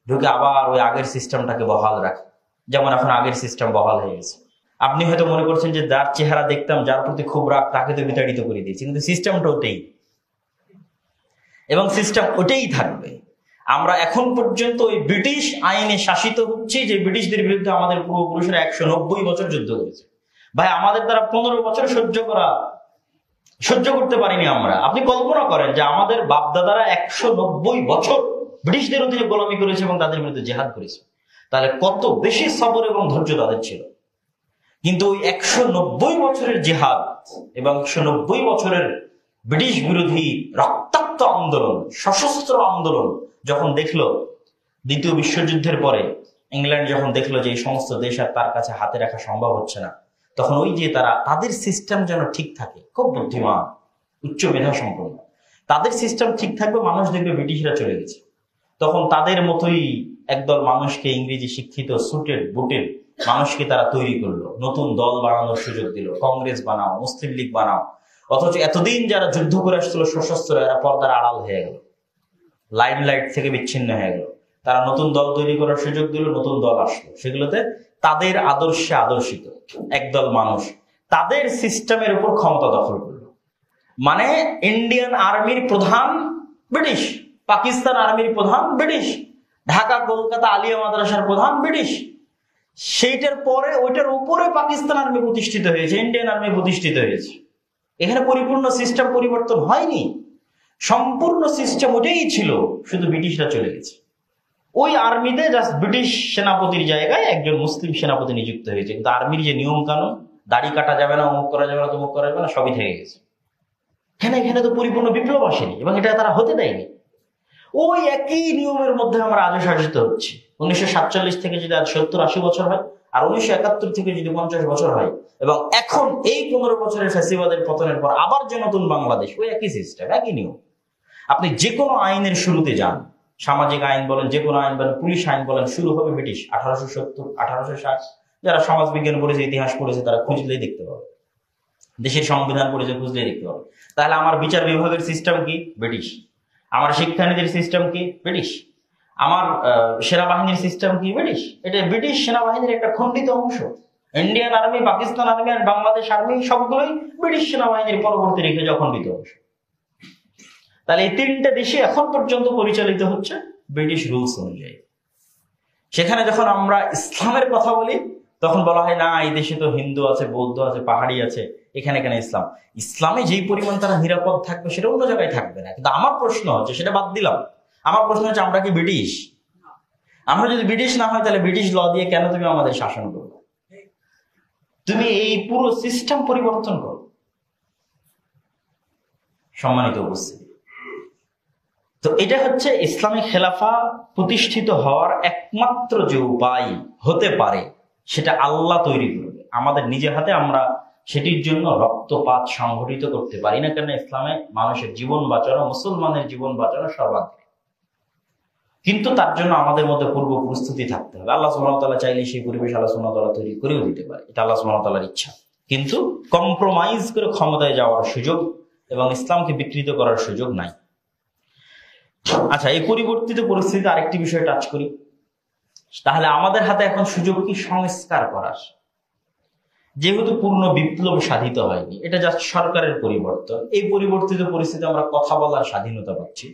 ঢুকে আবার ওই আগের সিস্টেমটাকে বহাল রাখে, যেমন এখন আগের সিস্টেম বহাল হয়ে গেছে। আপনি হয়তো মনে করছেন যে যার চেহারা দেখতাম, যার প্রতি খুব রাগ, তাকে তো বিতাড়িত করে দিয়েছি, কিন্তু সিস্টেমটা ওটাই, এবং সিস্টেম ওটাই থাকবে। আমরা এখন পর্যন্ত ওই ব্রিটিশ আইনে শাসিত হচ্ছি, যে ব্রিটিশদের বিরুদ্ধে আমাদের পূর্বপুরুষেরা 190 বছর যুদ্ধ করেছে। ভাই, আমাদের দ্বারা 15 বছর সহ্য করতে পারিনি আমরা। আপনি কল্পনা করেন যে আমাদের বাপদাদারা 190 বছর ব্রিটিশদের অধীনে গোলামি করেছে এবং তাদের বিরুদ্ধে জেহাদ করেছে, তাহলে কত বেশি সবর এবং ধৈর্য তাদের ছিল। কিন্তু ওই 190 বছরের জেহাদ এবং 190 বছরের ব্রিটিশ বিরোধী রক্তাক্ত আন্দোলন, সশস্ত্র আন্দোলন যখন দেখলো দ্বিতীয় বিশ্বযুদ্ধের পরে, ইংল্যান্ড যখন দেখলো যে এই সমস্ত দেশ আর তার কাছে হাতে রাখা সম্ভব হচ্ছে না, তখন ওই যে তাদের সিস্টেম যেন ঠিক থাকে, খুব বুদ্ধিমান, উচ্চ মেধা সম্পন্ন, তাদের সিস্টেম ঠিক থাকবে, মানুষ দেখবে ব্রিটিশরা চলে গেছে। তখন তাদের মতোই একদল মানুষকে, ইংরেজি শিক্ষিত সুটেড বুটেড মানুষকে তারা তৈরি করলো, নতুন দল বানানোর সুযোগ দিল, কংগ্রেস বানাও, মুসলিম লীগ বানাও। অথচ এতদিন যারা যুদ্ধ করে আসছিল সশস্ত্র, এরা পর্দার আড়াল হয়ে গেল, লাইমলাইট থেকে বিচ্ছিন্ন হয়ে গেল। তারা নতুন দল তৈরি করার সুযোগ দিল, নতুন দল আসলো, সেগুলোতে তাদের আদর্শে আদর্শিত একদল মানুষ তাদের সিস্টেমের উপর ক্ষমতা দখল করলো। মানে ইন্ডিয়ান আর্মির প্রধান ব্রিটিশ, পাকিস্তান আর্মির প্রধান ব্রিটিশ, ঢাকা কলকাতা আলিয়া মাদ্রাসার প্রধান ব্রিটিশ। সেইটার পরে ওইটার উপরে পাকিস্তান আর্মি প্রতিষ্ঠিত হয়েছে, ইন্ডিয়ান আর্মি প্রতিষ্ঠিত হয়েছে। এখানে পরিপূর্ণ সিস্টেম পরিবর্তন হয়নি, সম্পূর্ণ সিস্টেম ওটাই ছিল, শুধু ব্রিটিশরা চলে গেছে। ওই আর্মিতে জাস্ট ব্রিটিশ সেনাপতির জায়গায় একজন মুসলিম সেনাপতি নিযুক্ত হয়েছে, কিন্তু আর্মির যে নিয়ম কানুন, দাড়ি কাটা যাবে না, অমুক করা যাবে না, তমুক করা যাবে না, সবই থেকে গেছে। এখানে তো পরিপূর্ণ বিপ্লব আসেনি, এবং এটা তারা হতে দেয়নি। ওই একই নিয়মের মধ্যে আমরা আজও শাসিত হচ্ছি। 1947 থেকে যদি আজ 70-80 বছর হয়, আর 1971 থেকে যদি 50 বছর হয়, এবং এখন এই 15 বছরের ফ্যাসিবাদের পতনের পর আবার যে নতুন বাংলাদেশ, ওই একই সিস্টেম, একই নিয়ম। আপনি যে কোনো আইনের শুরুতে যান, সামাজিক আইন বলেন, যে কোনো আইন বলেন, পুলিশ আইন বলেন, শুরু হবে ব্রিটিশ 1870, 1860। যারা সমাজ বিজ্ঞান পড়েছে, ইতিহাস পড়েছে, তারা খুঁজলেই দেখতে পাবে, দেশের সংবিধান পড়েছে, খুঁজলেই দেখতে পাবে। তাহলে আমার বিচার বিভাগের সিস্টেম কি? ব্রিটিশ। আমার শিক্ষানীতির সিস্টেম কি? ব্রিটিশ। আমার সেনাবাহিনীর সিস্টেম কি? ব্রিটিশ। এটা ব্রিটিশ সেনাবাহিনীর একটা খণ্ডিত অংশ। ইন্ডিয়ান আর্মি, পাকিস্তান আর্মি আর বাংলাদেশ আর্মি সবগুলোই ব্রিটিশ সেনাবাহিনীর পরবর্তী রেখে অখণ্ডিত অংশ। তাহলে এই তিনটা দেশে এখন পর্যন্ত পরিচালিত হচ্ছে ব্রিটিশ রুলস অনুযায়ী। সেখানে যখন আমরা ইসলামের কথা বলি, তখন বলা হয় না, এই দেশে তো হিন্দু আছে, বৌদ্ধ আছে, পাহাড়ি আছে, এখানে কেন ইসলাম? ইসলামে যেই পরিমাণ তারা নিরাপদ থাকবে, সেটা অন্য জায়গায় থাকবে না। কিন্তু আমার প্রশ্ন হচ্ছে, সেটা বাদ দিলাম, আমার প্রশ্ন হচ্ছে, আমরা কি ব্রিটিশ? আমরা যদি ব্রিটিশ না হয়, তাহলে ব্রিটিশ ল দিয়ে কেন তুমি আমাদের শাসন করবে? তুমি এই পুরো সিস্টেম পরিবর্তন করো। সম্মানিত উপস্থিতি, তো এটা হচ্ছে ইসলামিক খেলাফা প্রতিষ্ঠিত হওয়ার একমাত্র যে উপায় হতে পারে, সেটা আল্লাহ তৈরি করবে। আমাদের নিজে হাতে আমরা সেটির জন্য রক্তপাত সংঘটিত করতে পারি না, কেন ইসলামে মানুষের জীবন বাঁচানো, মুসলমানের জীবন বাঁচানো সর্বাধিক। কিন্তু তার জন্য আমাদের মধ্যে পূর্ব প্রস্তুতি থাকতে হবে। আল্লাহ সুবহানাহু ওয়া তাআলা চাইলে সেই পরিবেশ আল্লাহ সুবহানাহু ওয়া তাআলা তৈরি করেও দিতে পারে, এটা আল্লাহ সুবহানাহু ওয়া তাআলার ইচ্ছা। কিন্তু কম্প্রোমাইজ করে ক্ষমতায় যাওয়ার সুযোগ এবং ইসলামকে বিকৃত করার সুযোগ নাই। আচ্ছা, এই পরিবর্তিত পরিস্থিতিতে আরেকটি বিষয় টাচ করি। তাহলে আমাদের হাতে এখন সুযোগ কি সংস্কার করার? যেহেতু পূর্ণ বিপ্লব সাধিত হয়নি, এটা জাস্ট সরকারের পরিবর্তন। এই পরিবর্তিত পরিস্থিতি আমরা কথা বলার স্বাধীনতা পাচ্ছি,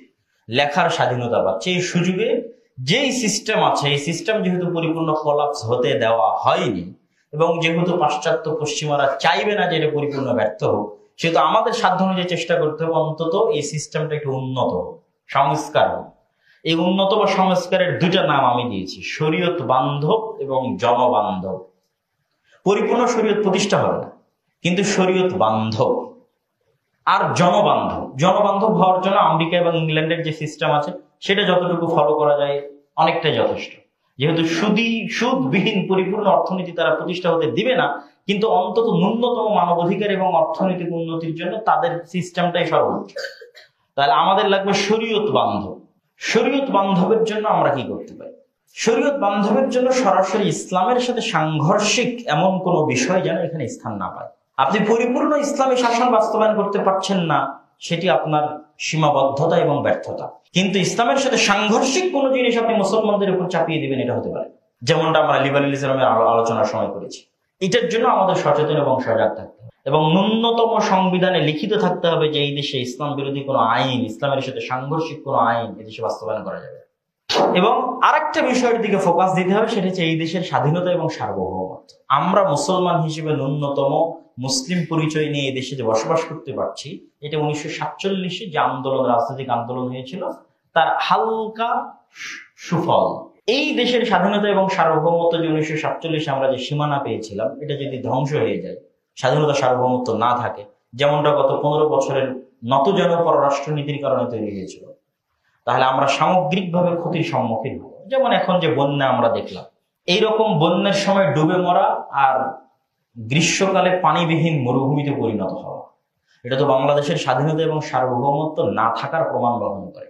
লেখার স্বাধীনতা পাচ্ছি। এই সুযোগে যেই সিস্টেম আছে, এই সিস্টেম যেহেতু পরিপূর্ণ কোলাপস হতে দেওয়া হয়নি, এবং যেহেতু পাশ্চাত্য পশ্চিমারা চাইবে না যে এটা পরিপূর্ণ ব্যর্থ হোক, সেহেতু আমাদের সাধ্য অনুযায়ী চেষ্টা করতে হবে অন্তত এই সিস্টেমটা একটু উন্নত হোক, সংস্কার হোক। এই উন্নত বা সংস্কারের দুইটা নাম আমি দিয়েছি, শরীয়ত বান্ধব এবং জনবান্ধব। পরিপূর্ণ শরীয়ত প্রতিষ্ঠা হবে না, কিন্তু শরীয়ত বান্ধব। আর জনবান্ধব, জনবান্ধব হওয়ার জন্য আমেরিকা এবং ইংল্যান্ডের যে সিস্টেম আছে সেটা যতটুকু ফলো করা যায় অনেকটাই যথেষ্ট। যেহেতু সুদবিহীন পরিপূর্ণ অর্থনীতি তারা প্রতিষ্ঠা হতে দিবে না, কিন্তু অন্তত ন্যূনতম মানবাধিকার এবং অর্থনৈতিক উন্নতির জন্য তাদের সিস্টেমটাই সর্বোচ্চ। তাহলে আমাদের লাগবে শরীয়ত বান্ধব। শরীয়ত বান্ধবের জন্য আমরা কি করতে পারি? শরীয়ত বান্ধবের জন্য সরাসরি ইসলামের সাথে সাংঘর্ষিক এমন কোনো বিষয় যেন এখানে স্থান না পায়। আপনি পরিপূর্ণ ইসলামী শাসন বাস্তবায়ন করতে পারছেন না, সেটি আপনার সীমাবদ্ধতা এবং ব্যর্থতা। কিন্তু ইসলামের সাথে সাংঘর্ষিক কোনো জিনিস আপনি মুসলমানদের উপর চাপিয়ে দিবেন, এটা হতে পারে। যেমনটা আমরা লিবারালিজমের আলোচনার সময় করেছি। এটার জন্য আমাদের সচেতন এবং সজাগ থাকতে হবে, এবং ন্যূনতম সংবিধানে লিখিত থাকতে হবে যে এই দেশে ইসলাম বিরোধী কোনো আইন, ইসলামের সাথে সাংঘর্ষিক কোনো আইন এই দেশে বাস্তবায়ন করা যাবে। এবং আরেকটা বিষয়ের দিকে ফোকাস দিতে হবে, সেটা হচ্ছে এই দেশের স্বাধীনতা এবং সার্বভৌমত্ব। আমরা মুসলমান হিসেবে ন্যূনতম মুসলিম পরিচয় নিয়ে এই দেশে যে বসবাস করতে পারছি, এটা 1947 যে আন্দোলন, রাজনৈতিক আন্দোলন হয়েছিল, তার হালকা সুফল। এই দেশের স্বাধীনতা এবং সার্বভৌমত্ব যে 1947 আমরা যে সীমানা পেয়েছিলাম, এটা যদি ধ্বংস হয়ে যায়, স্বাধীনতা সার্বভৌমত্ব না থাকে, যেমনটা গত 15 বছরের নতজান পররাষ্ট্রনীতির কারণে তৈরি হয়েছিল, তাহলে আমরা সামগ্রিকভাবে ক্ষতির সম্মুখীন হব। যেমন এখন যে বন্যা আমরা দেখলাম, এইরকম বন্যার সময় ডুবে মরা আর গ্রীষ্মকালে পানিবিহীন মরুভূমিতে পরিণত হওয়া, এটা তো বাংলাদেশের স্বাধীনতা এবং সার্বভৌমত্ব না থাকার প্রমাণ বহন করে।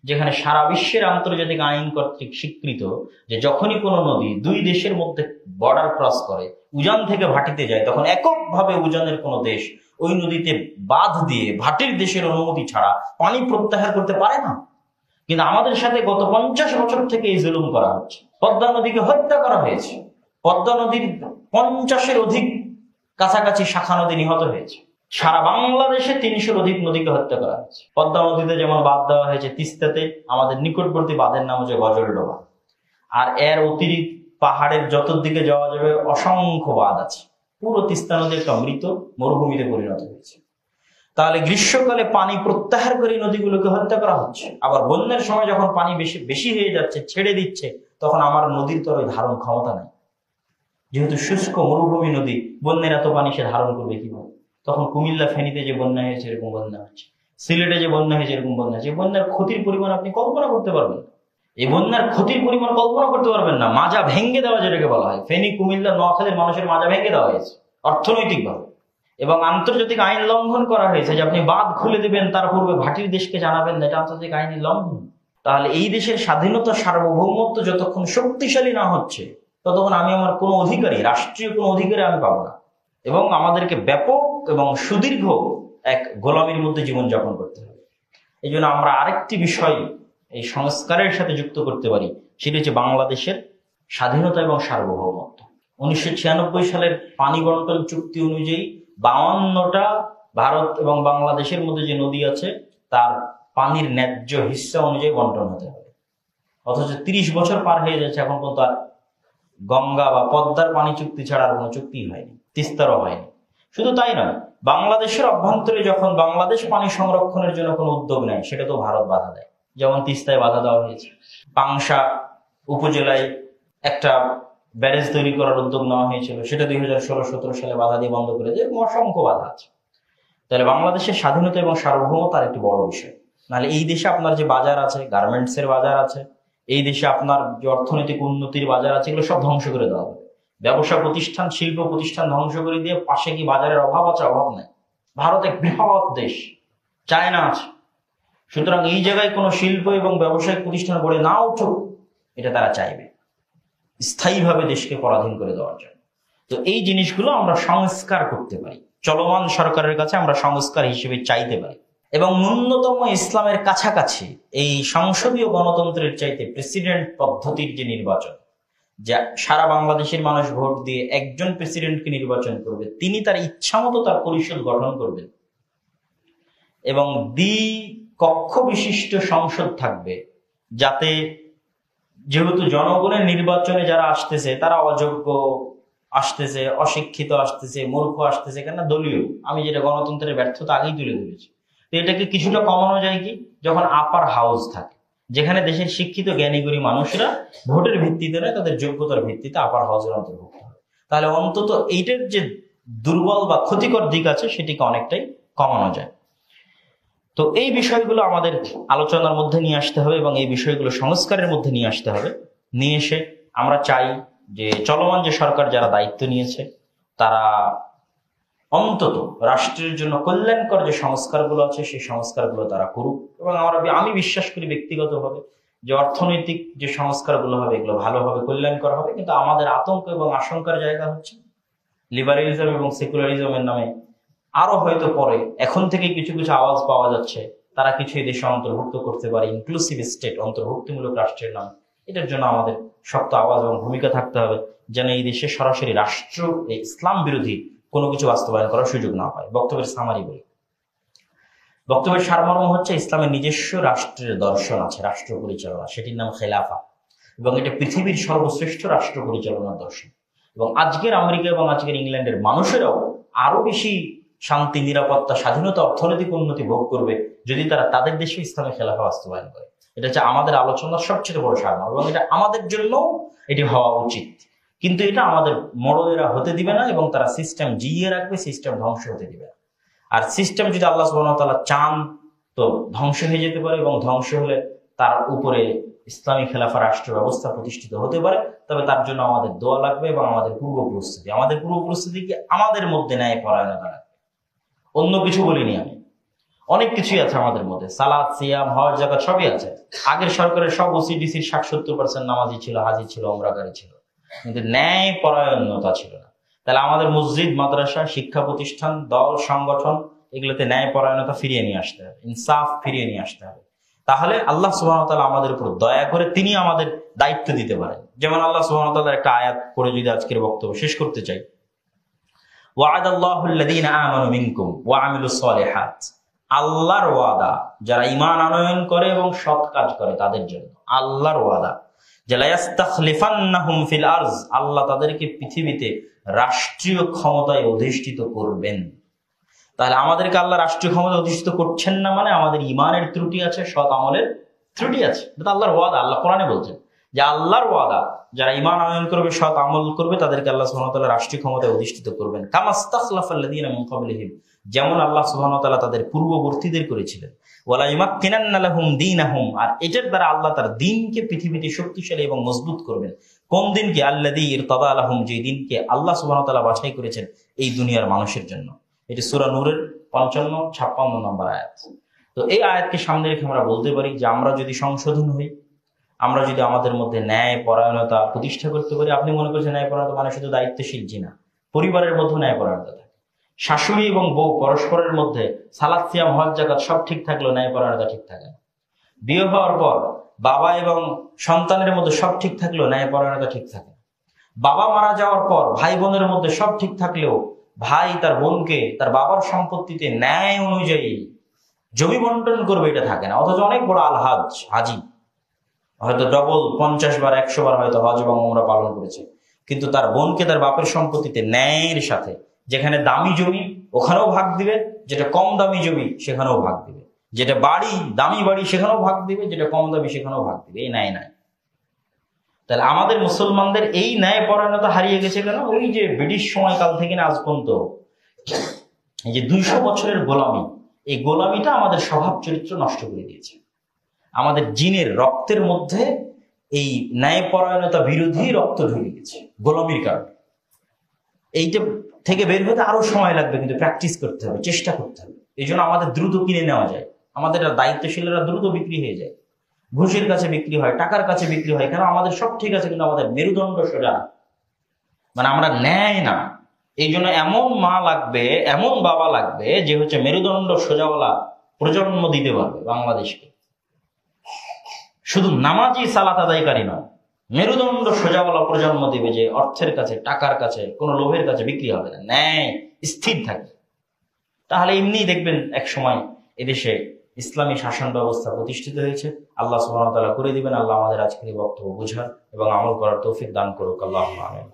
যেখানে সারা বিশ্বের আন্তর্জাতিক আইন কর্তৃক স্বীকৃত যে যখনই কোনো নদী দুই দেশের মধ্যে বর্ডার ক্রস করে, উজান থেকে ভাটিতে যায়, তখন এককভাবে উজানের কোনো দেশ ওই নদীতে বাঁধ দিয়ে ভাটির দেশের অনুমতি ছাড়া পানি প্রত্যাহার করতে পারে না। কিন্তু আমাদের সাথে গত 50 বছর থেকে এই জুলুম করা হচ্ছে। পদ্মা নদীকে হত্যা করা হয়েছে, পদ্মা নদীর 50-এর অধিক কাছাকাছি শাখা নদী নিহত হয়েছে, সারা বাংলাদেশে 300-এর অধিক নদীকে হত্যা করা হয়েছে। পদ্মা নদীতে যেমন বাঁধ দেওয়া হয়েছে, তিস্তাতে আমাদের নিকটবর্তী বাঁধের নাম হচ্ছে গজলডোবা। আর এর অতিরিক্ত পাহাড়ের চতুর্দিকে যাওয়া যাবে অসংখ্য বাঁধ আছে। পুরো তিস্তা নদী একটা মৃত মরুভূমিতে পরিণত হয়েছে। তাহলে গ্রীষ্মকালে পানি প্রত্যাহার করে নদীগুলোকে হত্যা করা হচ্ছে, আবার বন্যার সময় যখন পানি বেশি হয়ে যাচ্ছে, ছেড়ে দিচ্ছে, তখন আমার নদীর তরে ধারণ ক্ষমতা নাই। যেহেতু শুষ্ক মরুভূমি নদী, বন্যার এত পানি সে ধারণ করবে কিভাবে? তখন কুমিল্লা ফেনীতে যে বন্যা হয়েছে এরকম বন্যা হচ্ছে, সিলেটে যে বন্যা হয়েছে এরকম বন্যা হচ্ছে। বন্যার ক্ষতির পরিমাণ আপনি কল্পনা করতে পারবেন? এই বন্যার ক্ষতির পরিমাণ কল্পনা করতে পারবেন না। মাজা ভেঙে দেওয়া যেটাকে বলা হয়, ফেনী, কুমিল্লা, নোয়াখালীর মানুষের মাজা ভেঙে দেওয়া হয়েছে অর্থনৈতিক ভাবে। এবং আন্তর্জাতিক আইন লঙ্ঘন করা হয়েছে যে আপনি বাঁধ খুলে দেবেন, তার পূর্বে ভাটির দেশকে জানাবেন না, এটা আন্তর্জাতিক আইনের লঙ্ঘন। তাহলে এই দেশের স্বাধীনতা সার্বভৌমত্ব যতক্ষণ শক্তিশালী না হচ্ছে, ততক্ষণ আমি আমার কোনো অধিকারী, রাষ্ট্রীয় কোনো অধিকারী আমি পাবো না। এবং আমাদেরকে ব্যাপক এবং সুদীর্ঘ এক গোলামির মধ্যে জীবনযাপন করতে হবে। এই জন্য আমরা আরেকটি বিষয় এই সংস্কারের সাথে যুক্ত করতে পারি, সেটি হচ্ছে বাংলাদেশের স্বাধীনতা এবং সার্বভৌমত্ব। 1996 সালের পানি বন্টন চুক্তি অনুযায়ী 52টা ভারত এবং বাংলাদেশের মধ্যে যে নদী আছে, তার পানির ন্যায্য হিস্সা অনুযায়ী বন্টন হতে হবে। অথচ 30 বছর পার হয়ে যাচ্ছে, এখন পর্যন্ত আর গঙ্গা বা পদ্মার পানি চুক্তি ছাড়া আর কোনো চুক্তি হয়নি, তিস্তারও হয়নি। শুধু তাই নয়, বাংলাদেশের অভ্যন্তরে যখন বাংলাদেশ পানি সংরক্ষণের জন্য কোনো উদ্যোগ নেয়, সেটা তো ভারত বাধা দেয়। যেমন তিস্তায় বাধা দেওয়া হয়েছে, পাংশা উপজেলায় একটা ব্যারেজ তৈরি করার উদ্যোগ নেওয়া হয়েছিল, সেটা 2016-17 সালে বাধা দিয়ে বন্ধ করে দিয়ে। অসংখ্য বাধা আছে। তাহলে বাংলাদেশের স্বাধীনতা এবং সার্বভৌমত্ব আর একটি বড় বিষয়। নাহলে এই দেশে আপনার যে বাজার আছে, গার্মেন্টস এর বাজার আছে, এই দেশে আপনার যে অর্থনৈতিক উন্নতির বাজার আছে, এগুলো সব ধ্বংস করে দেওয়া হবে। ব্যবসা প্রতিষ্ঠান, শিল্প প্রতিষ্ঠান ধ্বংস করে দিয়ে পাশে কি বাজারের অভাব আছে? অভাব নেই। ভারত এক বৃহৎ দেশ, চায়না আছে। সুতরাং এই জায়গায় কোনো শিল্প এবং ব্যবসায়িক প্রতিষ্ঠান গড়ে না উঠুক, এটা তারা চাইবে স্থায়ীভাবে দেশকে পরাধীন করে দেওয়ার জন্য। তো এই জিনিসগুলো আমরা সংস্কার করতে পারি, চলমান সরকারের কাছে আমরা সংস্কার হিসেবে চাইতে পারি। এবং ন্যূনতম ইসলামের কাছাকাছি এই সংসদীয় গণতন্ত্রের চাইতে প্রেসিডেন্ট পদ্ধতির যে নির্বাচন, যা সারা বাংলাদেশের মানুষ ভোট দিয়ে একজন প্রেসিডেন্টকে নির্বাচন করবে, তিনি তার ইচ্ছামতো তার পরিষদ গঠন করবেন, এবং কক্ষ বিশিষ্ট সংসদ থাকবে, যাতে যেহেতু জনগণের নির্বাচনে যারা আসতেছে তারা অযোগ্য আসতেছে, অশিক্ষিত আসতেছে, মূর্খ আসতেছে, কেন দলীয়, আমি যেটা গণতন্ত্রের ব্যর্থতা আগেই তুলে ধরেছি। তো এটাকে কিছুটা কমানো যায় কি, যখন আপার হাউস থাকে, যেখানে দেশের শিক্ষিত জ্ঞানীগুণী মানুষরা ভোটের ভিত্তিতে নয়, তাদের যোগ্যতার ভিত্তিতে আপার হাউজের অন্তর্ভুক্ত হবে। তাহলে অন্তত এইটার যে দুর্বল বা ক্ষতিকর দিক আছে সেটিকে অনেকটাই কমানো যায়। তো এই বিষয়গুলো আমাদের আলোচনার মধ্যে নিয়ে আসতে হবে এবং এই বিষয়গুলো সংস্কারের মধ্যে নিয়ে আসতে হবে। নিয়ে এসে আমরা চাই যে চলমান যে সরকার যারা দায়িত্ব নিয়েছে তারা অন্তত রাষ্ট্রের জন্য কল্যাণকর যে সংস্কারগুলো আছে সেই সংস্কারগুলো তারা করুক। এবং আমি বিশ্বাস করি ব্যক্তিগতভাবে যে অর্থনৈতিক যে সংস্কারগুলো হবে এগুলো ভালোভাবে কল্যাণকর হবে। কিন্তু আমাদের আতঙ্ক এবং আশঙ্কার জায়গা হচ্ছে লিবারেলিজম এবং সেকুলারিজমের নামে আরো হয়তো পরে এখন থেকে কিছু কিছু আওয়াজ পাওয়া যাচ্ছে তারা কিছু এই দেশে অন্তর্ভুক্ত করতে পারে ইনক্লুসিভ স্টেট, অন্তর্ভুক্তিমূলক রাষ্ট্রের নামে। এটার জন্য আমাদের শক্ত আওয়াজ এবং ভূমিকা থাকতে হবে যেন এই দেশে সরাসরি রাষ্ট্র ইসলাম বিরোধী কোনো কিছু বাস্তবায়ন করার সুযোগ না পায়। বক্তব্যের সামারি বলি, বক্তব্যের সারমর্ম হচ্ছে ইসলামের নিজস্ব রাষ্ট্রের দর্শন আছে, রাষ্ট্র পরিচালনা, সেটির নাম খেলাফা, এবং এটা পৃথিবীর সর্বশ্রেষ্ঠ রাষ্ট্র পরিচালনার দর্শন। এবং আজকের আমেরিকা এবং আজকের ইংল্যান্ডের মানুষেরাও আরো বেশি শান্তি, নিরাপত্তা, স্বাধীনতা, অর্থনৈতিক উন্নতি ভোগ করবে যদি তারা তাদের দেশে ইসলামী খেলাফা বাস্তবায়ন করে। এটা হচ্ছে আমাদের আলোচনার সবচেয়ে বড় সারমর্ম এবং এটা আমাদের জন্য এটি হওয়া উচিত। কিন্তু এটা আমাদের মরদেরা হতে দিবে না এবং তারা সিস্টেম জিইয়ে রাখবে, সিস্টেম ধ্বংস হতে দিবে না। আর সিস্টেম যদি আল্লাহ সুবহানাহু ওয়া তাআলা চান তো ধ্বংস হয়ে যেতে পারে, এবং ধ্বংস হলে তার উপরে ইসলামী খেলাফা রাষ্ট্র ব্যবস্থা প্রতিষ্ঠিত হতে পারে। তবে তার জন্য আমাদের দোয়া লাগবে এবং আমাদের পূর্ব প্রস্তুতি কি আমাদের মধ্যে ন্যায় পরায়ণতা লাগবে। অন্য কিছু বলিনি আমি, অনেক কিছুই আছে আমাদের মধ্যে, সালাত, সিয়াম, হজ, যাকাত সবই আছে। আগের সরকারের সব ওসিডিসির 60-70% নামাজি ছিল, হাজি ছিল, ওমরাকারী ছিল, কিন্তু ন্যায় পরায়ণতা ছিল না। তাহলে আমাদের মসজিদ, মাদ্রাসা, শিক্ষা প্রতিষ্ঠান, দল, সংগঠন এগুলোতে ন্যায় পরায়ণতা ফিরিয়ে নিয়ে আসতে হবে, ইনসাফ ফিরিয়ে নিয়ে আসতে হবে। তাহলে আল্লাহ সুবহানাহু ওয়া তাআলা আমাদের উপর দয়া করে তিনি আমাদের দায়িত্ব দিতে পারেন। যেমন আল্লাহ সুবহানাহু ওয়া তাআলার একটা আয়াত পড়ে যদি আজকের বক্তব্য শেষ করতে চাই, ওয়া'আদাল্লাহু আল্লাযীনা আমানু মিনকুম ওয়া আমিলুস সালিহাত, আল্লাহর ওয়াদা যারা ঈমান আনয়ন করে এবং সৎ কাজ করে তাদের জন্য আল্লাহর ওয়াদা যে লা ইস্তাখলিফান্নাহুম ফিল আরজ, আল্লাহ তাদেরকে পৃথিবীতে রাষ্ট্রীয় ক্ষমতায় অধিষ্ঠিত করবেন। তাহলে আমাদেরকে আল্লাহ রাষ্ট্রীয় ক্ষমতায় অধিষ্ঠিত করছেন না মানে আমাদের ঈমানের ত্রুটি আছে, সৎ আমলের ত্রুটি আছে। এটা আল্লাহর ওয়াদা, আল্লাহ কোরআনে বলছেন যে আল্লাহর ওয়াদা যারা ঈমান আনয়ন করবে, সৎ আমল করবে, তাদেরকে আল্লাহ সুবহানাহু ওয়া তাআলা রাষ্ট্রীয় ক্ষমতায় অধিষ্ঠিত করবেন। কামাস্তাখলাফাল্লাযীনা মিন ক্বাবলিহিম, যেমন আল্লাহ সুবহানাহু ওয়া তাআলা তাদের পূর্ববর্তীদের করেছিলেন। ওয়ালা ইউমাক্কিনান্না লাহুম দীনাহুম, আর এটার দ্বারা আল্লাহ তার দ্বীনকে পৃথিবীতে শক্তিশালী এবং মজবুত করবেন। কোন দিনকে? আল্লাযী ইরতাদা লাহুম, যে দিনকে আল্লাহ সুবহানাহু ওয়া তাআলা বাছাই করেছেন এই দুনিয়ার মানুষের জন্য। এটি সূরা নূরের 55-56 নম্বর আয়াত। তো এই আয়াতকে সামনে রেখে আমরা বলতে পারি যে আমরা যদি সংশোধন হই, আমরা যদি আমাদের মধ্যে ন্যায় পরায়ণতা প্রতিষ্ঠা করতে পারি। আপনি মনে করছেন ন্যায় পরায়ণতা মানে শুধু দায়িত্বশীল? জি না, পরিবারের মধ্যে ন্যায় পরায়ণতা থাকে। শাশুড়ি এবং বউ পরস্পরের মধ্যে সালাত, সিয়াম, হজ, যাকাত সব ঠিক থাকলেও ন্যায় পরায়ণতা ঠিক থাকে না। বিয়ে হওয়ার পর বাবা এবং সন্তানের মধ্যে সব ঠিক থাকলেও ন্যায় পরায়ণতা ঠিক থাকে না। বাবা মারা যাওয়ার পর ভাই বোনের মধ্যে সব ঠিক থাকলেও ভাই তার বোনকে তার বাবার সম্পত্তিতে ন্যায় অনুযায়ী জমি বন্টন করবে, এটা থাকে না। অথচ অনেক বড় হাজি হয়তো ডবল 50 বার 100 বার হয়তো হজ এবং ওমরা পালন করেছে, কিন্তু তার বোনকে তার বাপের সম্পত্তিতে ন্যায়ের সাথে, যেখানে দামি জমি ওখানেও ভাগ দিবে, যেটা কম দামি জমি সেখানেও ভাগ দিবে, যেটা বাড়ি দামি বাড়ি সেখানেও ভাগ দিবে, যেটা কম দামি সেখানেও ভাগ দিবে। এই ন্যায় নাই। তাহলে আমাদের মুসলমানদের এই ন্যায় পরায়ণতা হারিয়ে গেছে কেন? ওই যে ব্রিটিশ সময়কাল থেকে না আজ পর্যন্ত এই যে 200 বছরের গোলামি, এই গোলামিটা আমাদের স্বভাব চরিত্র নষ্ট করে দিয়েছে। আমাদের জিনের রক্তের মধ্যে এই ন্যায়পরায়ণতা বিরোধী রক্ত ঢুকে গেছে গোলামির কারণে। এইটা থেকে বের হতে আরো সময় লাগবে, কিন্তু প্র্যাকটিস করতে হবে, চেষ্টা করতে হবে। এই জন্য আমাদের দ্রুত কিনে নেওয়া যায়, আমাদের দায়িত্বশীলরা দ্রুত বিক্রি হয়ে যায়, ঘুষের কাছে বিক্রি হয়, টাকার কাছে বিক্রি হয়। কেন? আমাদের সব ঠিক আছে কিন্তু আমাদের মেরুদণ্ড সোজা, মানে আমরা ন্যায় না। এই জন্য এমন মা লাগবে, এমন বাবা লাগবে যে হচ্ছে মেরুদণ্ড সোজাওয়ালা প্রজন্ম দিতে পারবে বাংলাদেশকে। শুধু নামাজি সালাত আদায়কারী নয়, মেরুদণ্ড সোজাওয়ালা প্রজন্ম দিবে যে অর্থের কাছে, টাকার কাছে, কোনো লোভের কাছে বিক্রি হবে না, ন্যায় স্থির থাকবে। তাহলে এমনি দেখবেন এক সময় এদেশে ইসলামী শাসন ব্যবস্থা প্রতিষ্ঠিত হয়েছে। আল্লাহ সুবহানাহু ওয়া তাআলা করে দিবেন। আল্লাহ আমাদের আজকের বক্তব্য বুঝার এবং আমল করার তৌফিক দান করুক। আল্লাহুম্মা আমিন।